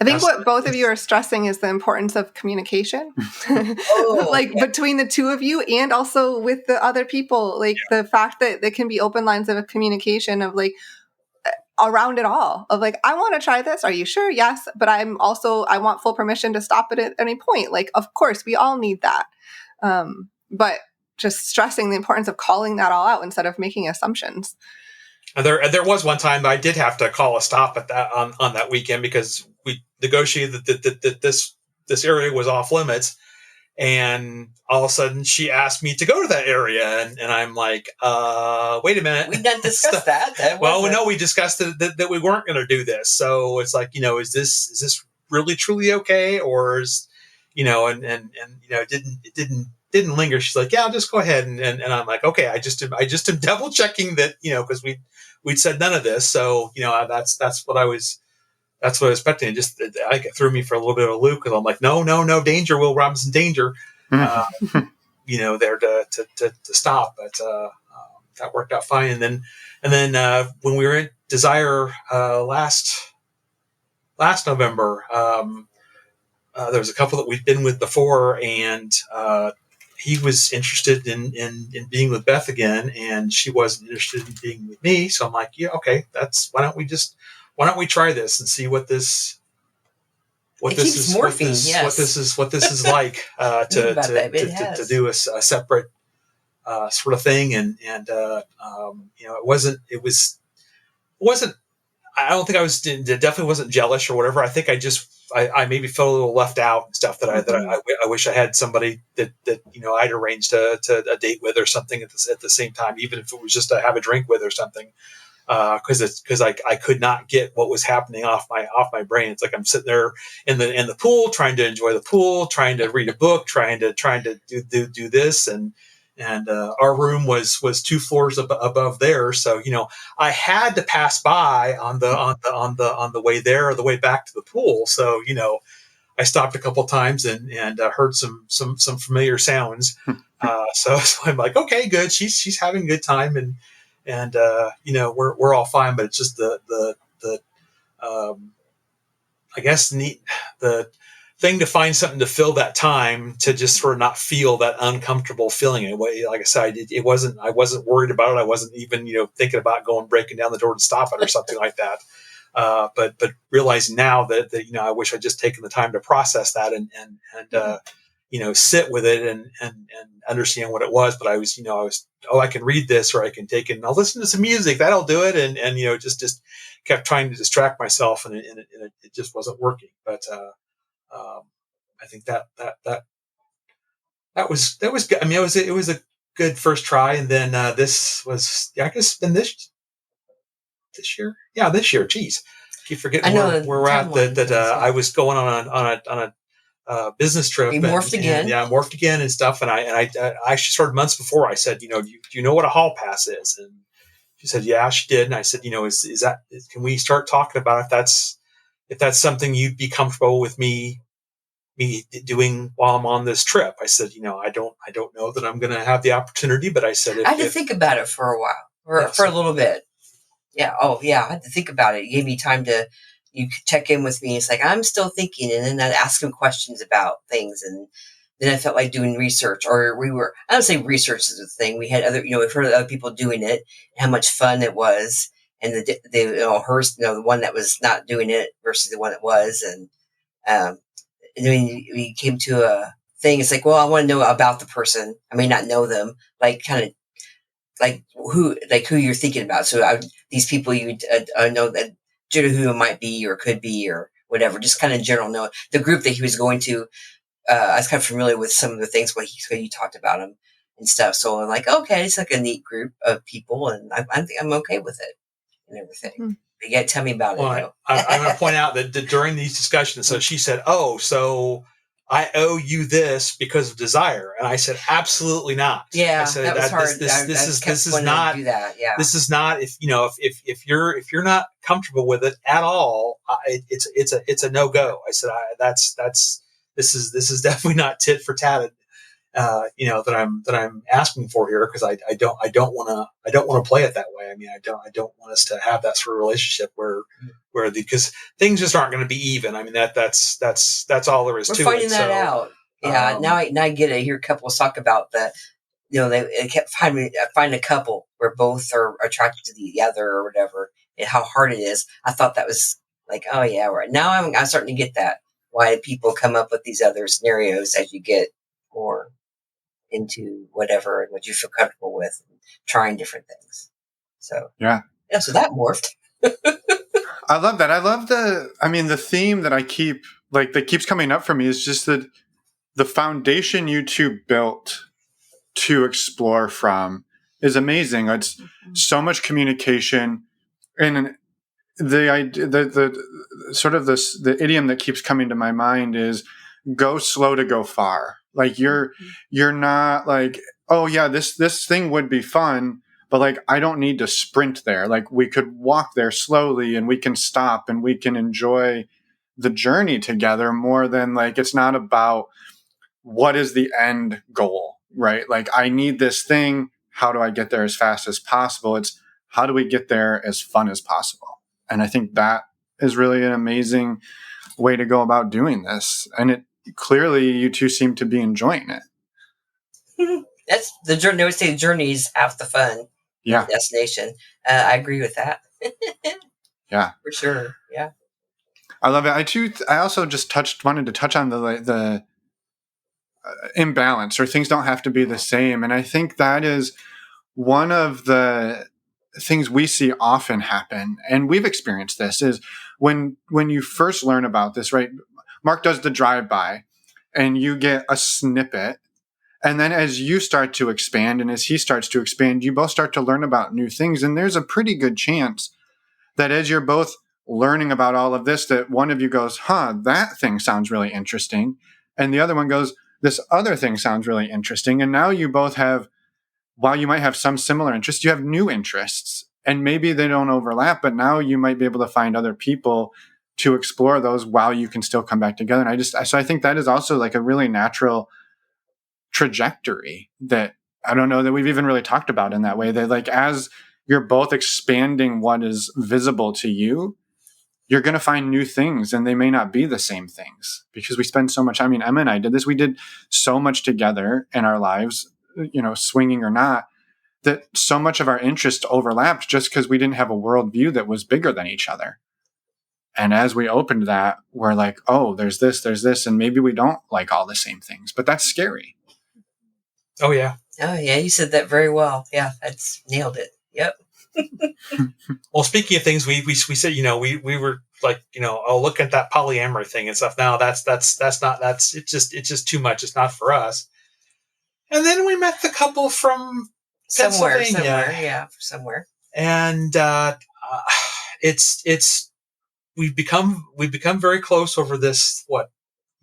I think what both of you are stressing is the importance of communication, between the two of you and also with the other people, the fact that there can be open lines of communication of around it all of I want to try this. Are you sure? Yes. But I want full permission to stop it at any point. Of course we all need that. But just stressing the importance of calling that all out instead of making assumptions.
And there was one time that I did have to call a stop at that on that weekend because we negotiated that this area was off limits, And all of a sudden she asked me to go to that area. And I'm like, wait a minute.
We didn't discuss that.
Well, no, we discussed that we weren't going to do this. So it's like, is this really truly okay? Or is, and it didn't linger. She's like, yeah, just go ahead. And I'm like, okay, I just am double checking that, cause we'd said none of this. So, that's what I was expecting. It just, it threw me for a little bit of a loop, because I'm like, no, danger, Will Robinson, danger, there to stop. But that worked out fine. And then when we were in Desire last November, there was a couple that we'd been with before, and he was interested in being with Beth again, and she wasn't interested in being with me. So I'm like, yeah, okay, why don't we try this and see what this is like to do a separate sort of thing. And it wasn't, I don't think definitely wasn't jealous or whatever. I think I maybe felt a little left out and stuff, that I wish I had somebody that I'd arranged to a date with or something at the same time, even if it was just to have a drink with or something. Because I could not get what was happening off my brain. It's like I'm sitting there in the pool, trying to enjoy the pool, trying to read a book, trying to do this, and our room was 2 floors above there. So I had to pass by on the way there or the way back to the pool. So I stopped a couple times and heard some familiar sounds. So I'm like, okay, good. She's having a good time, and we're all fine. But it's just the I guess the thing to find something to fill that time, to just sort of not feel that uncomfortable feeling. Like I said, I wasn't worried about it. I wasn't even thinking about breaking down the door to stop it or something like that. But realizing now that I wish I'd just taken the time to process that and sit with it and understand what it was. But I was I can read this, or I can take it and I'll listen to some music. That'll do it. And just kept trying to distract myself, and it just wasn't working. But I think that was good. I mean, it was a good first try. And then this was, I guess, been this year. Yeah, this year. Geez, I keep forgetting where we're at. I was going on a business trip.
You morphed again.
I morphed again and stuff. And I actually started months before. I said, do you know what a hall pass is? And she said, yeah, she did. And I said, can we start talking about if that's something you'd be comfortable with me doing while I'm on this trip? I said, I don't know that I'm going to have the opportunity, but I said,
I had to think about it for a while, for a little bit. Yeah. Oh yeah. I had to think about it. You gave me time you could check in with me. It's like, I'm still thinking. And then I'd ask him questions about things. And then I felt like doing research, or I don't say research is a thing. We had we've heard of other people doing it, how much fun it was. And the one that was not doing it versus the one that was. And then we came to a thing. It's like, well, I want to know about the person. I may not know them, like kind of like who you're thinking about. So these people you know that who it might be or could be or whatever, just kind of general know. The group that he was going to, I was kind of familiar with some of the things when he talked about them and stuff. So I'm like, okay, it's like a neat group of people, and I think I'm okay with it and everything.
Hmm.
But you got to tell me about it.
I'm going to point out that during these discussions, so she said, "Oh, so I owe you this because of desire," and I said, "Absolutely not."
Yeah,
I said,
that was hard.
This is not.
Do that. Yeah.
This is not. If you're not comfortable with it at all, it's a no go. I said, this is definitely not tit for tat. That I'm asking for here, because I don't want to play it that way. I mean, I don't want us to have that sort of relationship where because things just aren't going to be even. I mean, that's all there is to it.
We're finding that out. Yeah. Now I get it. I hear couples talk about that. They kept finding a couple where both are attracted to the other or whatever, and how hard it is. I thought that was like, oh yeah, right. Now I'm starting to get that, why people come up with these other scenarios as you get more into whatever and what you feel comfortable with, and trying different things. So so that morphed.
I love that. I love the theme that that keeps coming up for me is just that the foundation you two built to explore from is amazing. It's so much communication, and the sort of the idiom that keeps coming to my mind is go slow to go far. Like you're not like, oh yeah, this thing would be fun, but like I don't need to sprint there. Like we could walk there slowly, and we can stop, and we can enjoy the journey together more than like it's not about what is the end goal, right? Like I need this thing. How do I get there as fast as possible? It's how do we get there as fun as possible? And I think that is really an amazing way to go about doing this. And it clearly you two seem to be enjoying it.
That's the journey. They always say the journey is half the fun.
Yeah.
Destination. I agree with that.
Yeah.
For sure. Yeah.
I love it. I also just wanted to touch on the imbalance, or things don't have to be the same. And I think that is one of the things we see often happen, and we've experienced this, is when you first learn about this, right? Mark does the drive-by and you get a snippet, and then as you start to expand and as he starts to expand, you both start to learn about new things. And there's a pretty good chance that as you're both learning about all of this, that one of you goes, that thing sounds really interesting, and the other one goes, this other thing sounds really interesting. And now you both have, while you might have some similar interests, you have new interests, and maybe they don't overlap, but now you might be able to find other people to explore those while you can still come back together. And so I think that is also like a really natural trajectory that I don't know that we've even really talked about in that way, that like, as you're both expanding what is visible to you, you're going to find new things, and they may not be the same things because we spend so much. I mean, Emma and I did this. We did so much together in our lives, swinging or not, that so much of our interest overlapped just because we didn't have a worldview that was bigger than each other. And as we opened that, we're like, oh, there's this, and maybe we don't like all the same things, but that's scary.
Oh yeah.
Oh yeah, you said that very well. Yeah, that's nailed it. Yep.
Well, speaking of things, we said, we were like, look at that polyamory thing and stuff. Now it's just too much. It's not for us. And then we met the couple from
somewhere,
somewhere. And we've become very close over this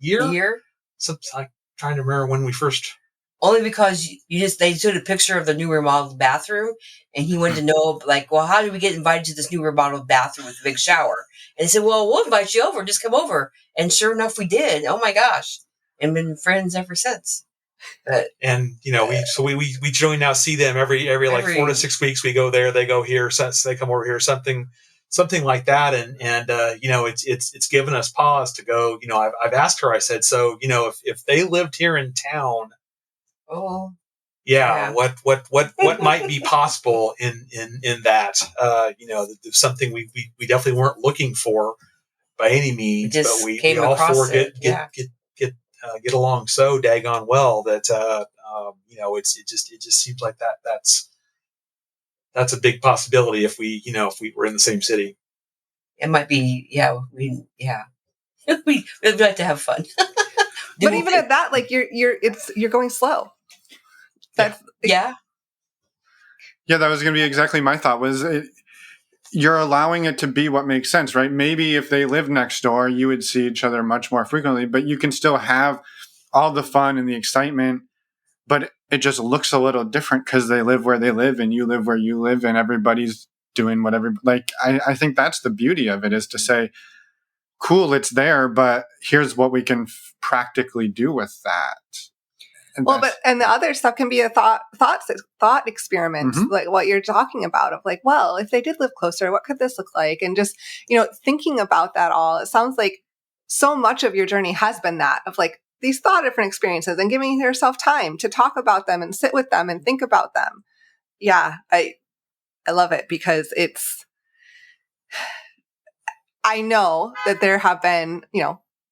year. So I'm trying to remember when we first.
Only because they showed a picture of the new remodeled bathroom, and he wanted to know, like, well, how did we get invited to this new remodeled bathroom with a big shower? And he said, well, we'll invite you over. Just come over. And sure enough, we did. Oh my gosh, and been friends ever since. But,
and we generally now see them every like 4 to 6 weeks. We go there, they go here, so they come over here, something like that, and it's given us pause to go. I've asked her. I said, so if they lived here in town.
Oh,
yeah. What might be possible in that? Something we definitely weren't looking for by any means, but we all four get along so daggone well that it just seems like that's a big possibility if we were in the same city.
It might be, we'd like to have fun.
But even at that, like you're going slow. That's
yeah.
That was going to be exactly my thought. You're allowing it to be what makes sense, right? Maybe if they lived next door, you would see each other much more frequently, but you can still have all the fun and the excitement, but it just looks a little different because they live where they live and you live where you live, and everybody's doing whatever. Like, I think that's the beauty of it, is to say, cool, it's there, but here's what we can practically do with that.
And the other stuff can be a thought experiment, like what you're talking about, of like, well, if they did live closer, what could this look like? And just, thinking about that all, it sounds like so much of your journey has been that, of like these different experiences and giving yourself time to talk about them and sit with them and think about them. Yeah, I love it, because I know that there have been,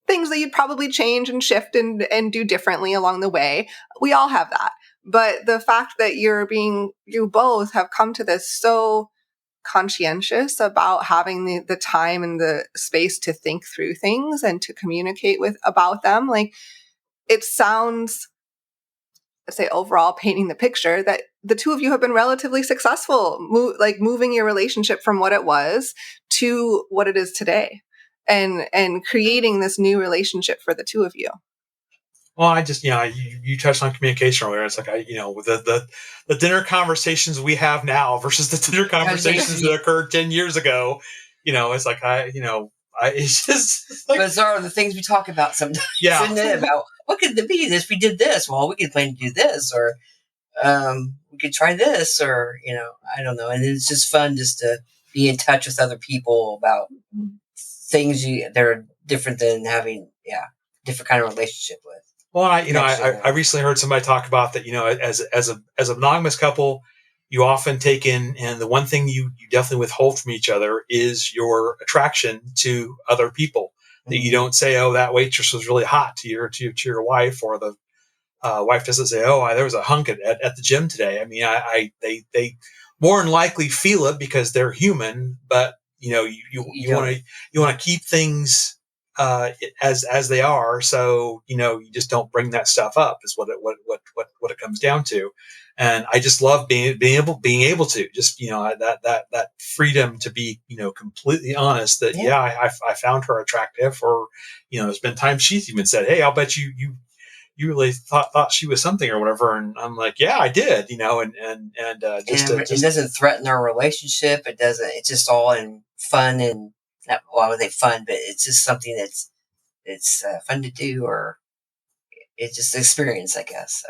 things that you'd probably change and shift and do differently along the way. We all have that. But the fact that you both have come to this so conscientious about having the time and the space to think through things and to communicate about them, like, it sounds, let's say overall painting the picture, that the two of you have been relatively successful, moving your relationship from what it was to what it is today, and creating this new relationship for the two of you.
Well, I just, you touched on communication earlier. It's like, with the dinner conversations we have now versus the dinner conversations that occurred 10 years ago, it's like, it's just like,
those are the things we talk about sometimes.
Yeah.
Isn't it? About what could it be this? We did this. Well, we could plan to do this, or we could try this, or, I don't know. And it's just fun just to be in touch with other people about things that are different than having, different kind of relationship with.
Well, I recently heard somebody talk about that, as a monogamous couple, you often take in, and the one thing you definitely withhold from each other is your attraction to other people. Mm-hmm. That you don't say, oh, that waitress was really hot to your wife, or the wife doesn't say, oh, there was a hunk at the gym today. I mean, they more than likely feel it because they're human, but you want to keep things as they are, so you just don't bring that stuff up, is what it comes down to. And I just love being able to just that freedom to be completely honest that I found her attractive, or there's been times she's even said, hey, I'll bet you really thought she was something or whatever, and I'm like, yeah, I did, it
doesn't threaten our relationship. It doesn't. It's just all in fun, and not, well, I would say fun, but it's just something it's fun to do, or it's just an experience, I guess.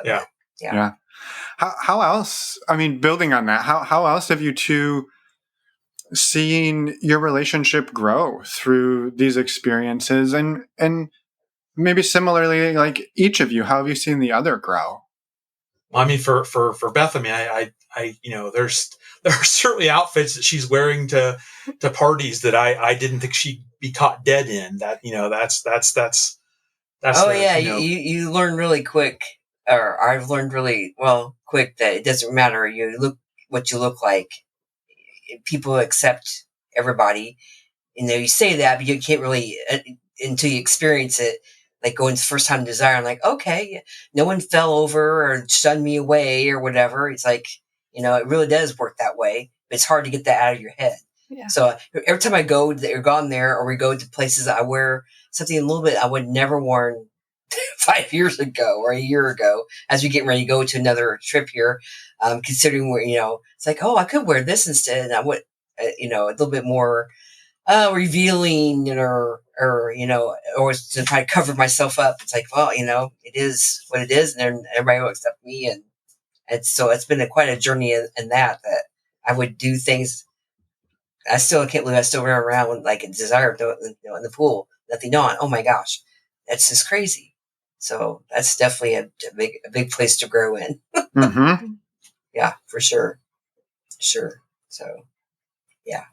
Yeah. How else? I mean, building on that, how else have you two seen your relationship grow through these experiences, and maybe similarly, like each of you, how have you seen the other grow?
Well, I mean, for Beth, I mean, I there are certainly outfits that she's wearing to parties that I didn't think she'd be caught dead in. That that's.
Oh yeah, you learn really quick, or I've learned really quick that it doesn't matter. You look what you look like. People accept everybody. You say that, but you can't really until you experience it. Like going the first time to Desire, I'm like, okay, no one fell over or shunned me away or whatever. It's like, it really does work that way. But it's hard to get that out of your head. Yeah. So every time I go or gone there, or we go to places, I wear something a little bit I would never worn 5 years ago or a year ago. As we get ready to go to another trip here, considering where it's like, oh, I could wear this instead, and I would, a little bit more revealing, or to try to cover myself up. It's like, well, it is what it is, and everybody will accept me, and so it's been quite a journey in that I would do things. I can't believe I still run around with like a Desire in the pool, nothing on. Oh my gosh, that's just crazy. So that's definitely a big place to grow in.
Mm-hmm.
Yeah, for sure. Sure. So, yeah.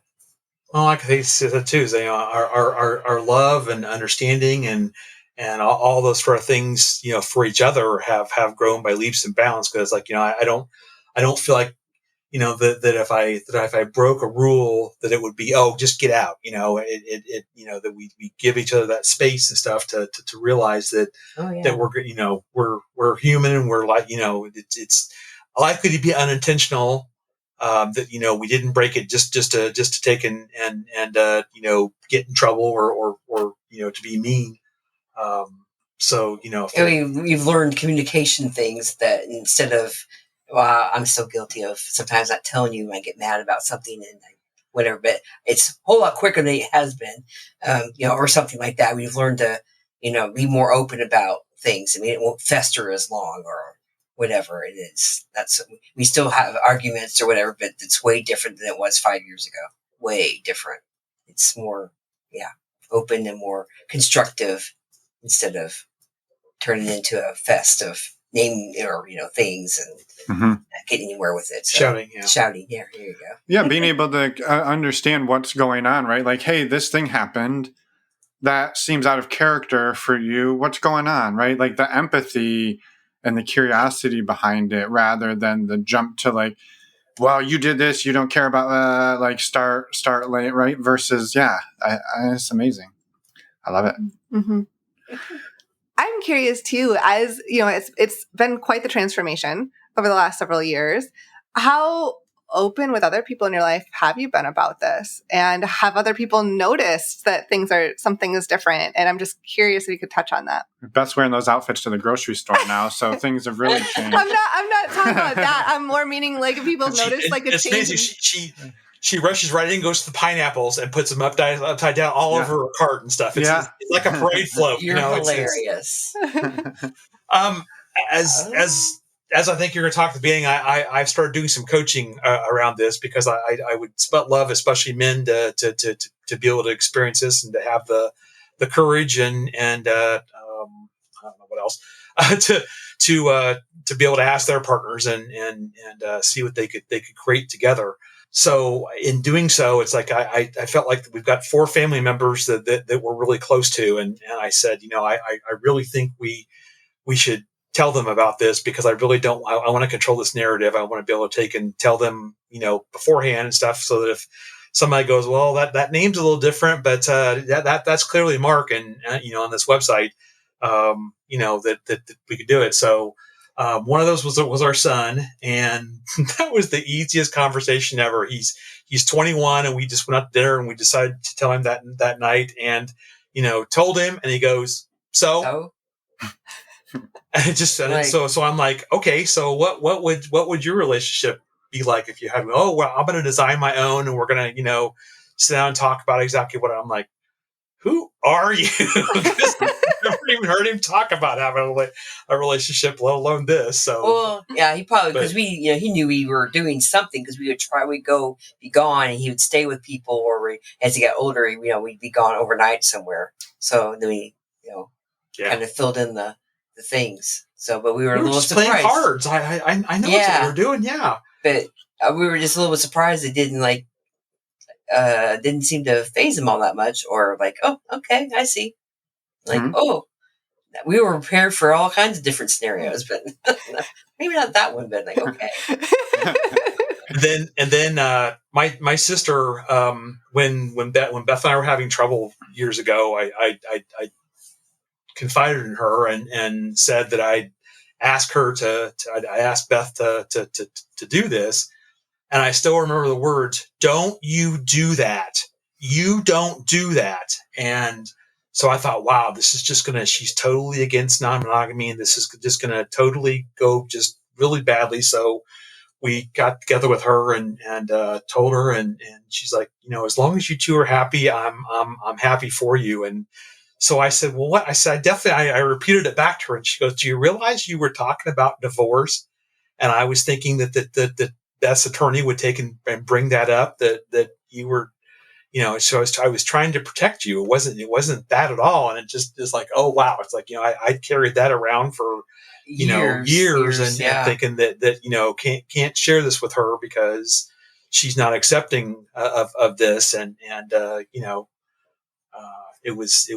Well, like they said too, is our love and understanding and all those sort of things, for each other have grown by leaps and bounds. Because like, I don't feel like, that if I broke a rule, that it would be, oh, just get out, that we give each other that space and stuff to realize that, that we're human, and we're like, it's likely to be unintentional. That we didn't break it just to take and get in trouble or to be mean. So
we've learned communication things that instead of, well, I'm so guilty of sometimes not telling you when I get mad about something and whatever, but it's a whole lot quicker than it has been, or something like that. We've learned to be more open about things. I mean, it won't fester as long, or whatever it is. We still have arguments or whatever, but it's way different than it was 5 years ago. Way different. It's more, open and more constructive, instead of turning into a fest of naming or things and not getting anywhere with it. So, shouting. Yeah, here you go.
Yeah, being able to understand what's going on, right? Like, hey, this thing happened. That seems out of character for you. What's going on, right? Like the empathy and the curiosity behind it, rather than the jump to like, well, you did this, you don't care about like start late, right? Versus, it's amazing. I love it.
Mm-hmm. I'm curious too, as you know, it's been quite the transformation over the last several years. How open with other people in your life have you been about this? And have other people noticed that something is different? And I'm just curious if you could touch on that.
Beth's wearing those outfits to the grocery store now, so things have really changed.
I'm not talking about that. I'm more meaning like if people notice like a
it's
change.
amazing. She rushes right in, goes to the pineapples, and puts them upside down all over her cart and stuff. It's like a parade float.
You're hilarious.
As I think you're going to talk at the beginning, I've started doing some coaching around this because I would love, especially men, to be able to experience this and to have the courage and I don't know what else to be able to ask their partners and see what they could create together. So in doing so, it's like I felt like we've got 4 family members that we're really close to, and I said, I really think we should tell them about this because I really don't. I want to control this narrative. I want to be able to take and tell them, beforehand and stuff, so that if somebody goes, well, that name's a little different, but that's clearly Mark, and on this website, that we could do it. So one of those was our son, and that was the easiest conversation ever. He's 21, and we just went out to dinner, and we decided to tell him that night, and told him, and he goes, so. And it just so I'm like, okay, so what would your relationship be like if you had? Oh, well, I'm going to design my own, and we're going to sit down and talk about exactly what I'm like. Who are you? I've never even heard him talk about having a relationship, let alone this. So,
well, yeah, he probably because he knew we were doing something because we'd be gone, and he would stay with people, or as he got older, we'd be gone overnight somewhere. So then we, kind of filled in the things. So, but we were a little
just
surprised.
Playing cards. I know what we were doing. Yeah,
but we were just a little bit surprised it didn't didn't seem to faze him all that much, or like, oh, okay, I see. Like, oh, we were prepared for all kinds of different scenarios, but maybe not that one. But like, okay.
and then my sister, when Beth and I were having trouble years ago, I confided in her and said that I'd ask her I asked Beth to do this. And I still remember the words, don't you do that. You don't do that. And so I thought, wow, this is just she's totally against non-monogamy, and this is just going to totally go just really badly. So we got together with her and told her, and she's like, as long as you two are happy, I'm happy for you. And so I said, well, what? I said, I repeated it back to her, and she goes, do you realize you were talking about divorce? And I was thinking that Beth's attorney would take and bring that up, that you were, so I was trying to protect you. It wasn't that at all. And it just is like, oh, wow. It's like, I carried that around for, years and thinking that can't share this with her because she's not accepting of this. And it was,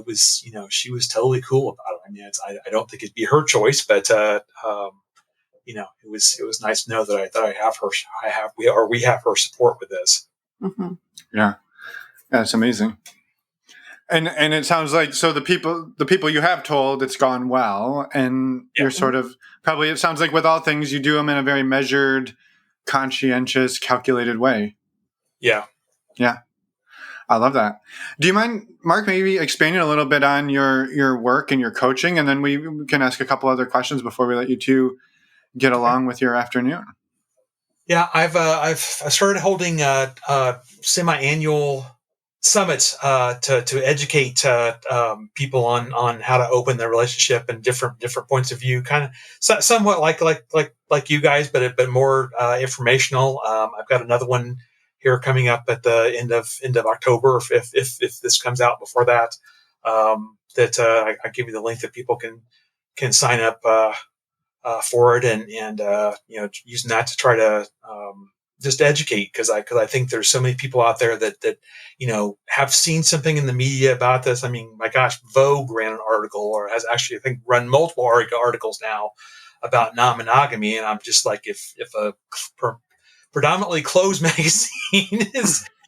she was totally cool about it. I mean, I don't think it'd be her choice, but, it was nice to know that we have her support with this.
Mm-hmm.
Yeah, that's amazing. And it sounds like, so the people you have told, it's gone well, and you're sort of probably, it sounds like with all things, you do them in a very measured, conscientious, calculated way.
Yeah.
Yeah. I love that. Do you mind, Mark, maybe expanding a little bit on your work and your coaching, and then we can ask a couple other questions before we let you two get along with your afternoon.
Yeah, I've started holding semi-annual summits to educate people on how to open their relationship and different points of view, kind of somewhat like you guys, but more informational. I've got another one here coming up at the end of October, if this comes out before that. I give you the link that people can sign up for it, and using that to try to just educate, because I think there's so many people out there that have seen something in the media about this. I mean, my gosh, Vogue ran an article, or has actually, I think, run multiple articles now about non-monogamy, and I'm just like, if a predominantly closed magazine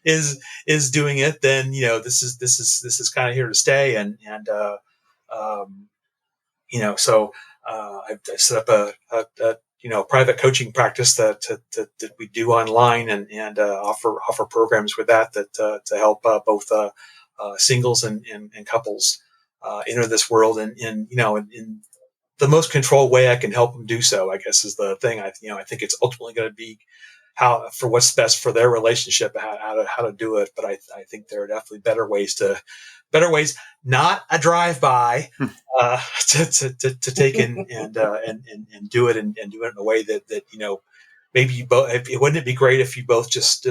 is doing it, then this is kind of here to stay, and So I set up a private coaching practice that we do online and offer programs with that to help both singles and couples enter this world in the most controlled way I can help them do so, I guess, is the thing. I think it's ultimately going to be for what's best for their relationship, how to do it. But I think there are definitely better ways, not a drive-by, to take and do it and do it in a way that maybe you both. Wouldn't it be great if you both just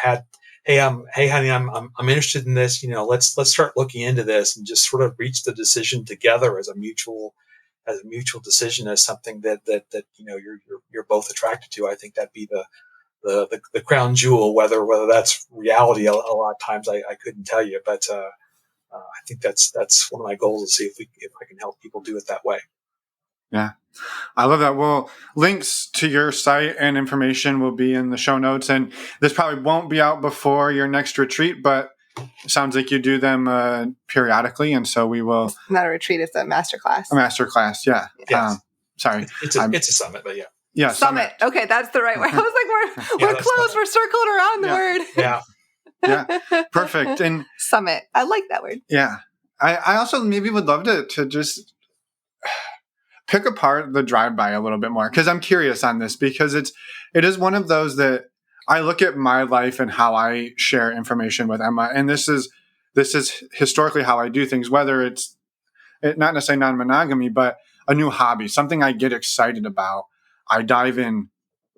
had, hey honey, I'm interested in this. Let's start looking into this and just sort of reach the decision together as a mutual decision, as something that you're both attracted to. I think that'd be the crown jewel. Whether that's reality, a lot of times I couldn't tell you, but I think that's one of my goals, to see if I can help people do it that way.
Yeah, I love that. Well, links to your site and information will be in the show notes, and this probably won't be out before your next retreat, but it sounds like you do them periodically, and so we will.
It's not a retreat; it's a masterclass.
A masterclass, yeah.
Yes.
Sorry,
it's a summit, but yeah.
Yeah,
summit. Okay, that's the right word. I was like, we're close. Summit. We're circled around the word.
Yeah.
Yeah, perfect. And
summit. I like that word.
Yeah. I also maybe would love to just pick apart the drive-by a little bit more, because I'm curious on this, because it is one of those that I look at my life and how I share information with Emma, and this is historically how I do things, whether it's not necessarily non-monogamy, but a new hobby, something I get excited about. I dive in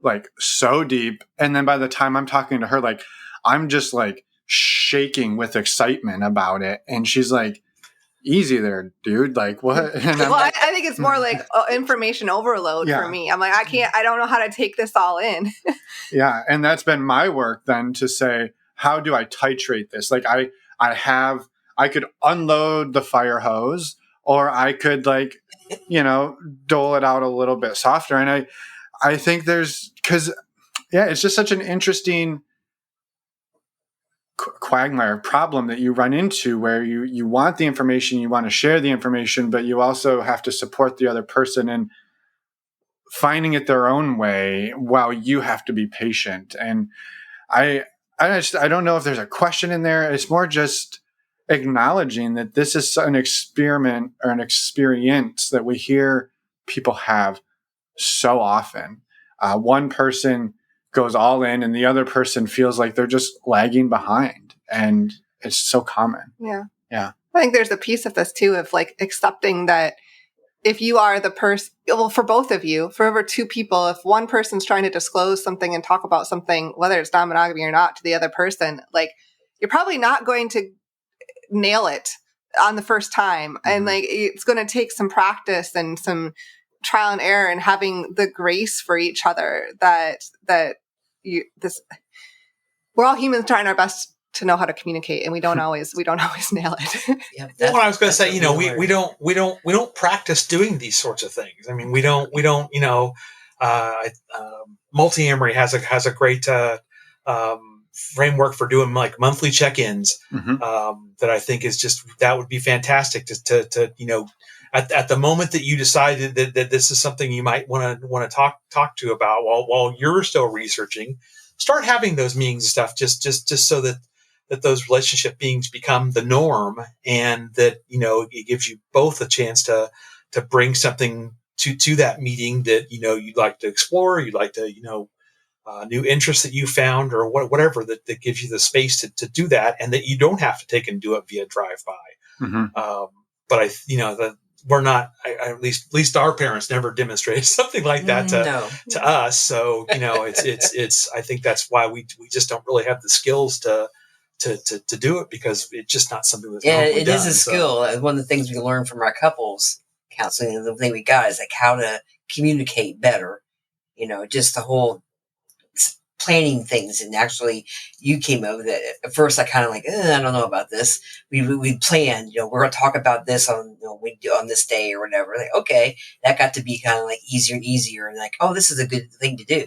like so deep, and then by the time I'm talking to her, like I'm just like shaking with excitement about it, and she's like, easy there, dude. Like, what?
I think it's more like information overload for me. I'm like, I don't know how to take this all in.
Yeah. And that's been my work then, to say, how do I titrate this? Like I could unload the fire hose, or I could dole it out a little bit softer. And I think it's just such an interesting quagmire problem that you run into, where you want the information, you want to share the information, but you also have to support the other person in finding it their own way, while you have to be patient. And I don't know if there's a question in there. It's more just acknowledging that this is an experiment or an experience that we hear people have so often. One person goes all in, and the other person feels like they're just lagging behind, and it's so common.
Yeah.
I
think there's a piece of this too, of like accepting that if you are the person, well, for both of you, for over two people, if one person's trying to disclose something and talk about something, whether it's non-monogamy or not, to the other person, like you're probably not going to nail it on the first time. Mm-hmm. And like it's going to take some practice and some trial and error, and having the grace for each other we're all humans trying our best to know how to communicate, and we don't always nail it.
Yeah, what I was going to say, we don't practice doing these sorts of things. I mean, we don't multi-amory has a great framework for doing like monthly check-ins. Mm-hmm. That I think is that would be fantastic to at the moment that you decided that this is something you might want to talk to about while you're still researching, start having those meetings and stuff, just so that those relationship beings become the norm, and that it gives you both a chance to bring something to that meeting that you'd like to explore, you'd like to new interests that you found, or whatever that gives you the space to do that, and that you don't have to take and do it via drive-by. Mm-hmm. But we're not, at least our parents never demonstrated something like that to us. So, it's, I think that's why we just don't really have the skills to do it, because it's just not something that's
it done, is a skill. One of the things we learn from our couples counseling, and the thing we got is like how to communicate better, just the whole planning things. And actually you came up with it. At first I kind of like, I don't know about this. We planned, we're going to talk about this on this day or whatever. Like, okay, that got to be kind of like easier and easier, and like, oh, this is a good thing to do.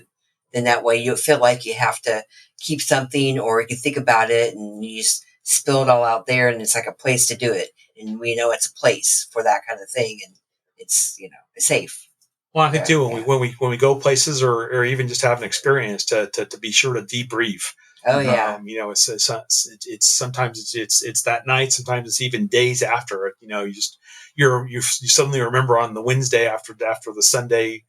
Then that way you feel like you have to keep something, or you can think about it and you just spill it all out there, and it's like a place to do it. And we know it's a place for that kind of thing. And it's safe.
Well, I think too when we go places or even just have an experience to be sure to debrief.
Oh yeah.
It's sometimes it's that night. Sometimes it's even days after. You suddenly remember on the Wednesday after the Sunday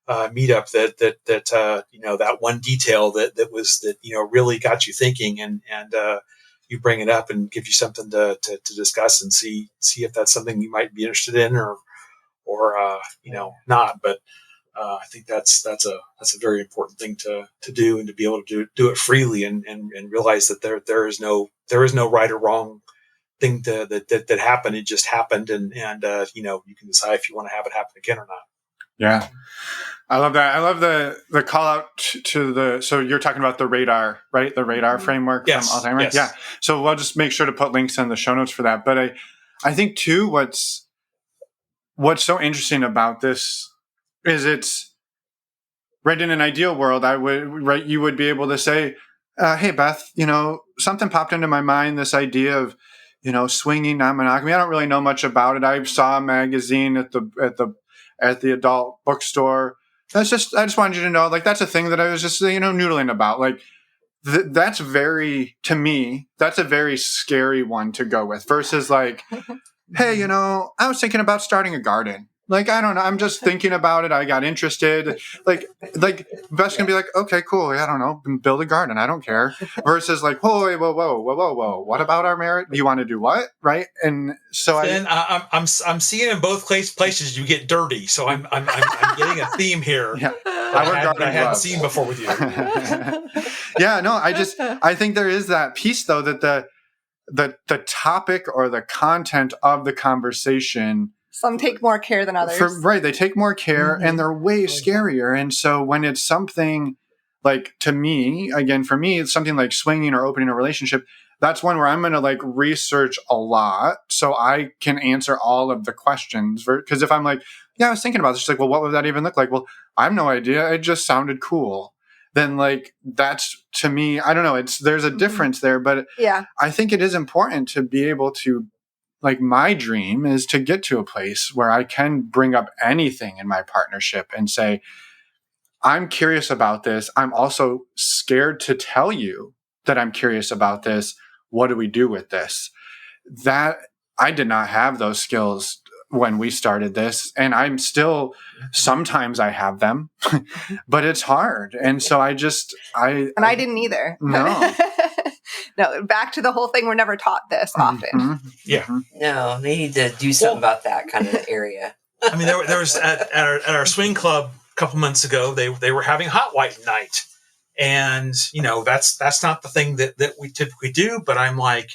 meetup that that one detail that really got you thinking, and you bring it up and give you something to discuss and see if that's something you might be interested in or not. But I think that's a very important thing to do, and to be able to do it freely and realize that there is no right or wrong thing that happened. It just happened, and you can decide if you want to have it happen again or not.
Yeah. I love that. I love the call out to so you're talking about the radar, right? The radar framework from Alzheimer's.
Yes.
Yeah. So we'll just make sure to put links in the show notes for that. But I think too, what's so interesting about this is it's right in an ideal world. You would be able to say, hey, Beth, something popped into my mind, this idea of, swinging non-monogamy. I don't really know much about it. I saw a magazine at the adult bookstore. I just wanted you to know, like, that's a thing that I was just, noodling about. Like, that's to me, that's a very scary one to go with versus like, hey, I was thinking about starting a garden. Like, I don't know. I'm just thinking about it. I got interested. Like Beth's gonna be like, okay, cool. I don't know. Build a garden. I don't care. Versus like, whoa. What about our marriage? You want to do what? Right. And so
I'm seeing in both places you get dirty. So I'm getting a theme here.
Yeah.
I hadn't seen before with you.
Yeah. No. I think there is that piece though that the topic or the content of the conversation.
Some take more care than others.
They take more care, and they're way scarier. And so when it's something like, to me, again, for me, it's something like swinging or opening a relationship. That's one where I'm going to like research a lot so I can answer all of the questions. Because if I'm like, yeah, I was thinking about this, she's like, well, what would that even look like? Well, I have no idea. It just sounded cool. Then like, that's, to me, I don't know. There's a difference there, but
yeah,
I think it is important to be able to, like, my dream is to get to a place where I can bring up anything in my partnership and say, I'm curious about this. I'm also scared to tell you that I'm curious about this. What do we do with this? That I did not have those skills when we started this. And I'm still, sometimes I have them, but it's hard. And so I didn't
either.
No.
No, back to the whole thing. We're never taught this often.
Mm-hmm.
Yeah.
No, they need to do something about that kind of area.
I mean, there was at our swing club a couple months ago, they were having hot white night, and that's not the thing that we typically do. But I'm like,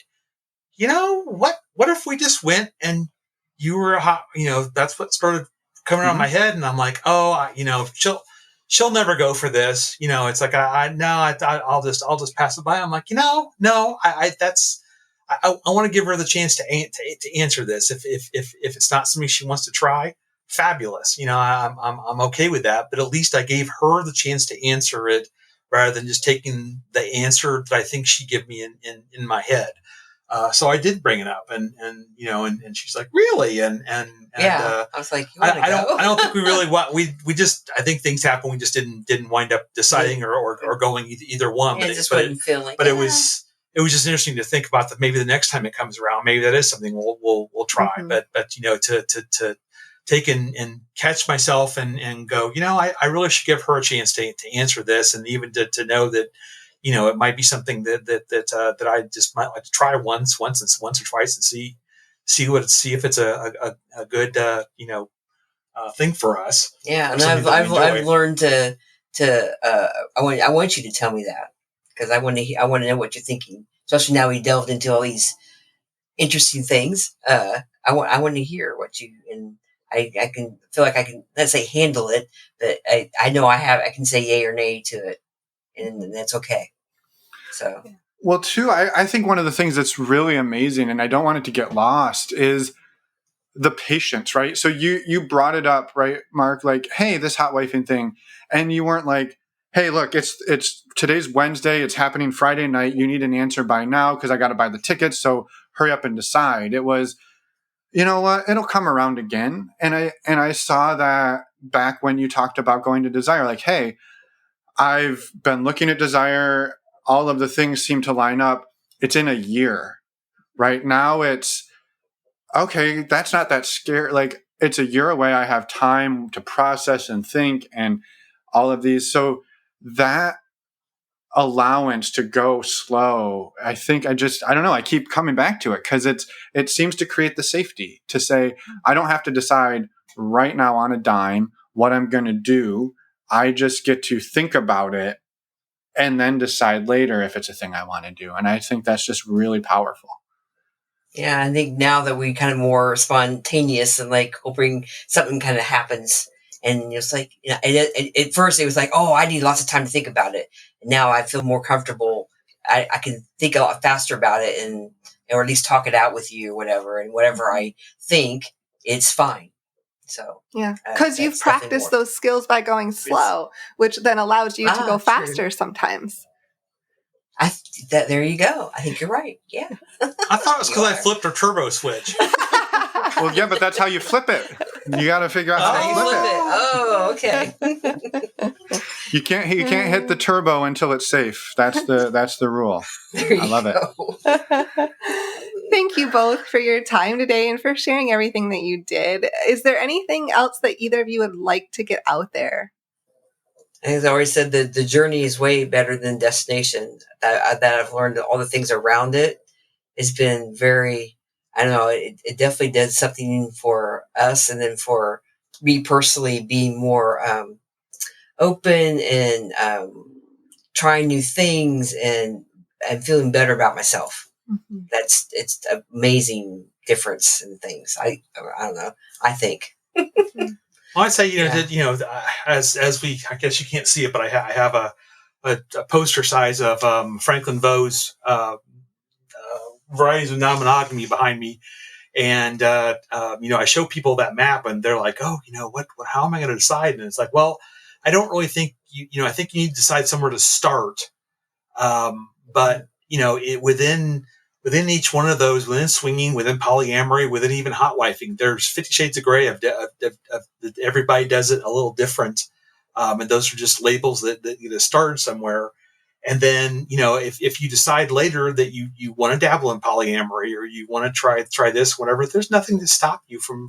what if we just went and you were hot? That's what started coming around my head, and I'm like, she'll never go for this. It's like I'll just pass it by. I'm like, no, I want to give her the chance to answer this. If it's not something she wants to try, fabulous. I'm okay with that. But at least I gave her the chance to answer it rather than just taking the answer that I think she'd give me in my head. So I did bring it up, and she's like, really? And
I was like,
I don't think we really want, we just, I think things happen. We just didn't wind up deciding or going either one.
Yeah,
but it was just interesting to think about that. Maybe the next time it comes around, maybe that is something we'll try. But to take and catch myself and go, I really should give her a chance to answer this, and even to know that, it might be something that I just might like to try once or twice and see if it's a good thing for us.
Yeah, and I've learned to I want you to tell me that, because I want to know what you're thinking, especially now we delved into all these interesting things. I want to hear what you, and I can feel like I can, let's say, handle it, but I know I can say yay or nay to it, and that's okay. So,
well, too, I think one of the things that's really amazing, and I don't want it to get lost, is the patience, right? So you brought it up, right, Mark? Like, hey, this hot wifing thing, and you weren't like, hey, look, it's today's Wednesday, it's happening Friday night. You need an answer by now because I got to buy the tickets. So hurry up and decide. It was, you know what, it'll come around again. And I saw that back when you talked about going to Desire, like, hey, I've been looking at Desire. All of the things seem to line up. It's in a year. Right now it's, okay, that's not that scary. Like, it's a year away. I have time to process and think and all of these. So that allowance to go slow, I think I don't know. I keep coming back to it because it seems to create the safety to say, I don't have to decide right now on a dime what I'm going to do. I just get to think about it and then decide later if it's a thing I want to do. And I think that's just really powerful.
Yeah, I think now that we kind of more spontaneous and like hoping something kind of happens, and it's like, you know, at first it was like, oh, I need lots of time to think about it. And now I feel more comfortable. I can think a lot faster about it, and or at least talk it out with you, or whatever. And whatever I think, it's fine. So
yeah, because you've practiced those skills by going slow, which then allows you to go faster sometimes.
There you go. I think you're right. Yeah.
I thought it was because I flipped her turbo switch.
Well, yeah, but that's how you flip it. You got to figure out how to flip
it. Oh, okay.
You can't hit the turbo until it's safe. That's the rule. I love it.
Thank you both for your time today and for sharing everything that you did. Is there anything else that either of you would like to get out there?
As I always said, the journey is way better than destination. That I've learned, all the things around it has been very, I don't know, it definitely did something for us, and then for me personally, being more open and trying new things and feeling better about myself. Mm-hmm. It's an amazing difference in things. I don't know. I think.
Well, I'd say, as we, I guess you can't see it, but I have a poster size of Franklin Vaugh's Varieties of Non-Monogamy behind me, and I show people that map, and they're like, "Oh, what? How am I going to decide?" And it's like, well, I don't really think I think you need to decide somewhere to start, but within each one of those, within swinging, within polyamory, within even hot wifing, there's 50 shades of gray of everybody does it a little different. And those are just labels that started somewhere. And then, if you decide later that you want to dabble in polyamory, or you want to try this, whatever, there's nothing to stop you from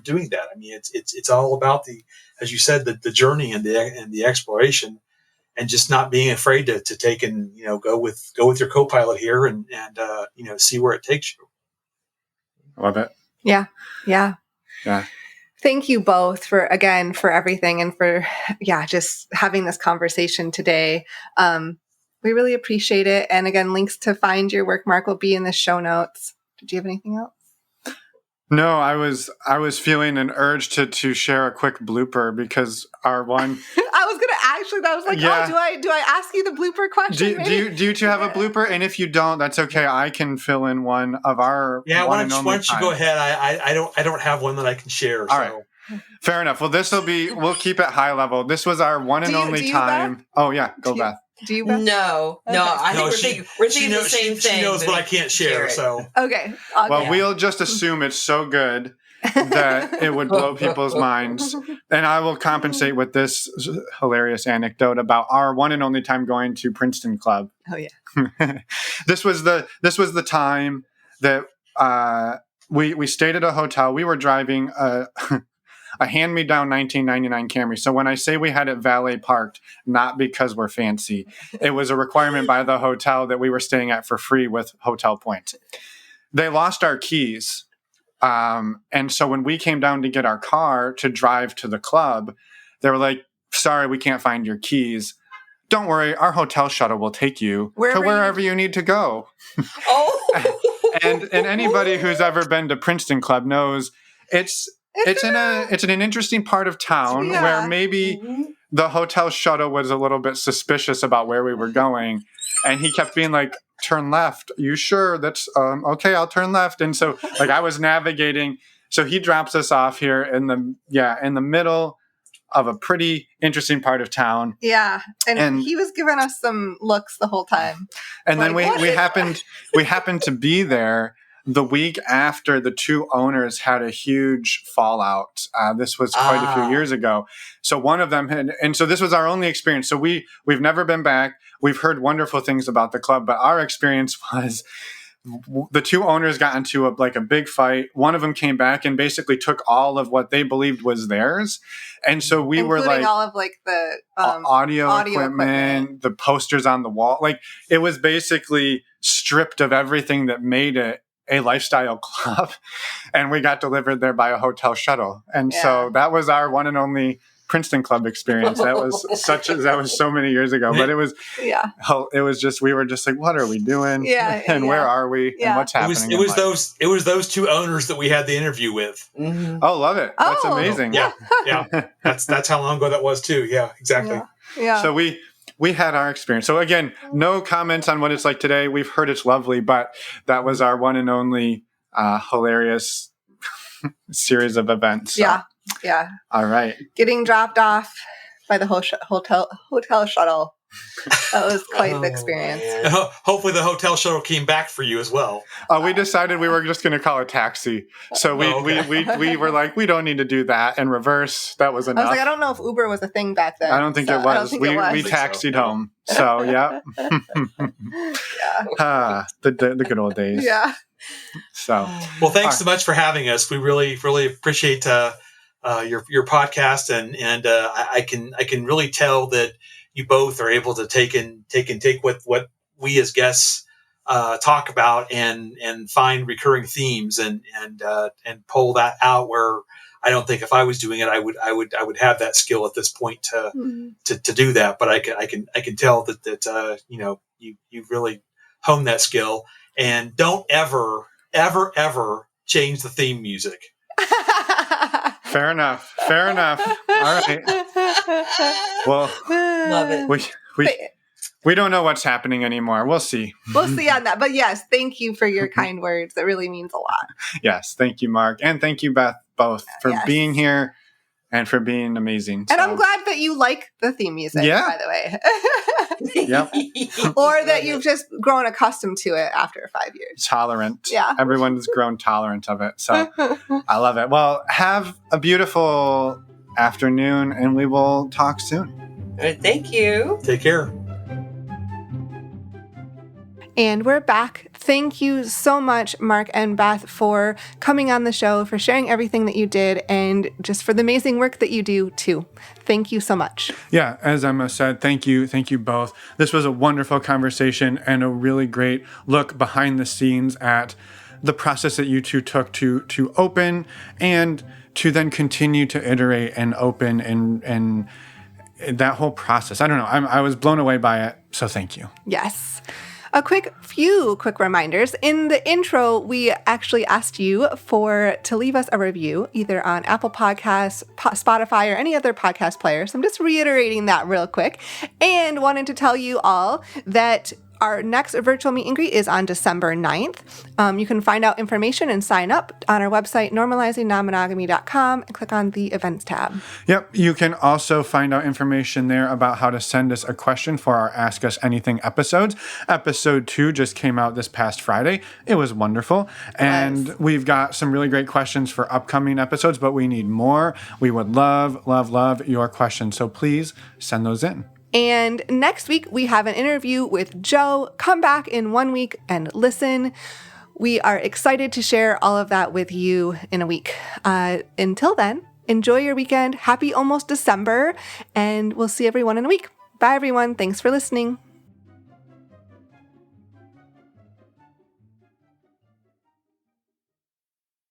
doing that. I mean, it's all about as you said, the journey and the exploration. And just not being afraid to take and go with your co-pilot here and see where it takes you.
Love it.
Yeah. Thank you both for everything, and for just having this conversation today. We really appreciate it. And again, links to find your work, Mark, will be in the show notes. Did you have anything else?
No, I was feeling an urge to share a quick blooper, because our one.
I was gonna actually. I was like, yeah. Oh, do I ask you the blooper question?
Do you two have a blooper? And if you don't, that's okay. I can fill in one of our.
Yeah, why don't you go ahead? I don't have one that I can share.
All right. Fair enough. Well, we'll keep it high level. This was our one and only time.
Beth?
Oh yeah, go Beth.
Do you, Beth?
No. I think we're thinking the same thing.
She knows, but I can't share. So
okay.
Well, we'll just assume it's so good that it would blow people's minds, and I will compensate with this hilarious anecdote about our one and only time going to Princeton Club.
Oh yeah.
This was the time that we stayed at a hotel. We were driving a hand-me-down 1999 Camry. So when I say we had it valet parked, not because we're fancy, it was a requirement by the hotel that we were staying at for free with hotel points. They lost our keys. And so when we came down to get our car to drive to the club, they were like, sorry, we can't find your keys. Don't worry, our hotel shuttle will take you to wherever you need to go.
Oh.
and anybody who's ever been to Princeton Club knows it's in an interesting part of town where maybe the hotel shuttle was a little bit suspicious about where we were going, and he kept being like, "Turn left. You sure? That's okay. I'll turn left." And so, like, I was navigating. So he drops us off here in the middle of a pretty interesting part of town.
Yeah, and he was giving us some looks the whole time.
And then we happened to be there the week after the two owners had a huge fallout. This was quite a few years ago. So one of them had, and so this was our only experience. So we've never been back. We've heard wonderful things about the club, but our experience was the two owners got into a big fight. One of them came back and basically took all of what they believed was theirs. And so we
Including
were like
all of like the
audio equipment, the posters on the wall. Like it was basically stripped of everything that made it a lifestyle club. And we got delivered there by a hotel shuttle. And so that was our one and only Princeton Club experience. That was so many years ago, but it was just, we were just like, what are we doing? And where are we? And what's happening?
It was those two owners that we had the interview with.
Mm-hmm.
Oh, love it. That's amazing.
Yeah. That's how long ago that was too. Yeah, exactly.
Yeah.
So we had our experience. So again, no comments on what it's like today. We've heard it's lovely, but that was our one and only hilarious series of events. So.
Yeah.
All right.
Getting dropped off by the hotel shuttle. That was quite the experience.
And hopefully the hotel shuttle came back for you as well.
We decided we were just going to call a taxi. So we were like, we don't need to do that in reverse. That was enough.
I was like, I don't know if Uber was a thing back then.
I don't think it was. We taxied home. So yeah. The good old days.
Yeah.
So
well, thanks so much for having us. We really, really appreciate your podcast, and I can really tell that you both are able to take what we as guests talk about and find recurring themes and pull that out where I don't think if I was doing it I would have that skill at this point to do that, but I can tell that you really honed that skill, and don't ever change the theme music.
Fair enough. All right. Well,
love it.
We don't know what's happening anymore. We'll see.
We'll see on that. But yes, thank you for your kind words. That really means a lot.
Yes. Thank you, Mark. And thank you, Beth, both for being here and for being amazing.
And I'm glad that you like the theme music, by the way.
Yep.
Or that you've just grown accustomed to it after 5 years.
Tolerant.
Yeah.
Everyone's grown tolerant of it. So I love it. Well, have a beautiful afternoon, and we will talk soon.
Thank you.
Take care.
And we're back. Thank you so much, Mark and Beth, for coming on the show, for sharing everything that you did, and just for the amazing work that you do, too. Thank you so much.
Yeah, as Emma said, thank you both. This was a wonderful conversation and a really great look behind the scenes at the process that you two took to open and to then continue to iterate and open and that whole process. I don't know. I was blown away by it, so thank you.
Yes. A few quick reminders. In the intro, we actually asked you to leave us a review, either on Apple Podcasts, Spotify, or any other podcast player. So I'm just reiterating that real quick. And wanted to tell you all that our next virtual meet and greet is on December 9th. You can find out information and sign up on our website, normalizingnonmonogamy.com, and click on the events tab.
Yep. You can also find out information there about how to send us a question for our Ask Us Anything episodes. Episode 2 just came out this past Friday. It was wonderful. And we've got some really great questions for upcoming episodes, but we need more. We would love, love, love your questions. So please send those in.
And next week, we have an interview with Joe. Come back in 1 week and listen. We are excited to share all of that with you in a week. Until then, enjoy your weekend. Happy almost December. And we'll see everyone in a week. Bye, everyone. Thanks for listening.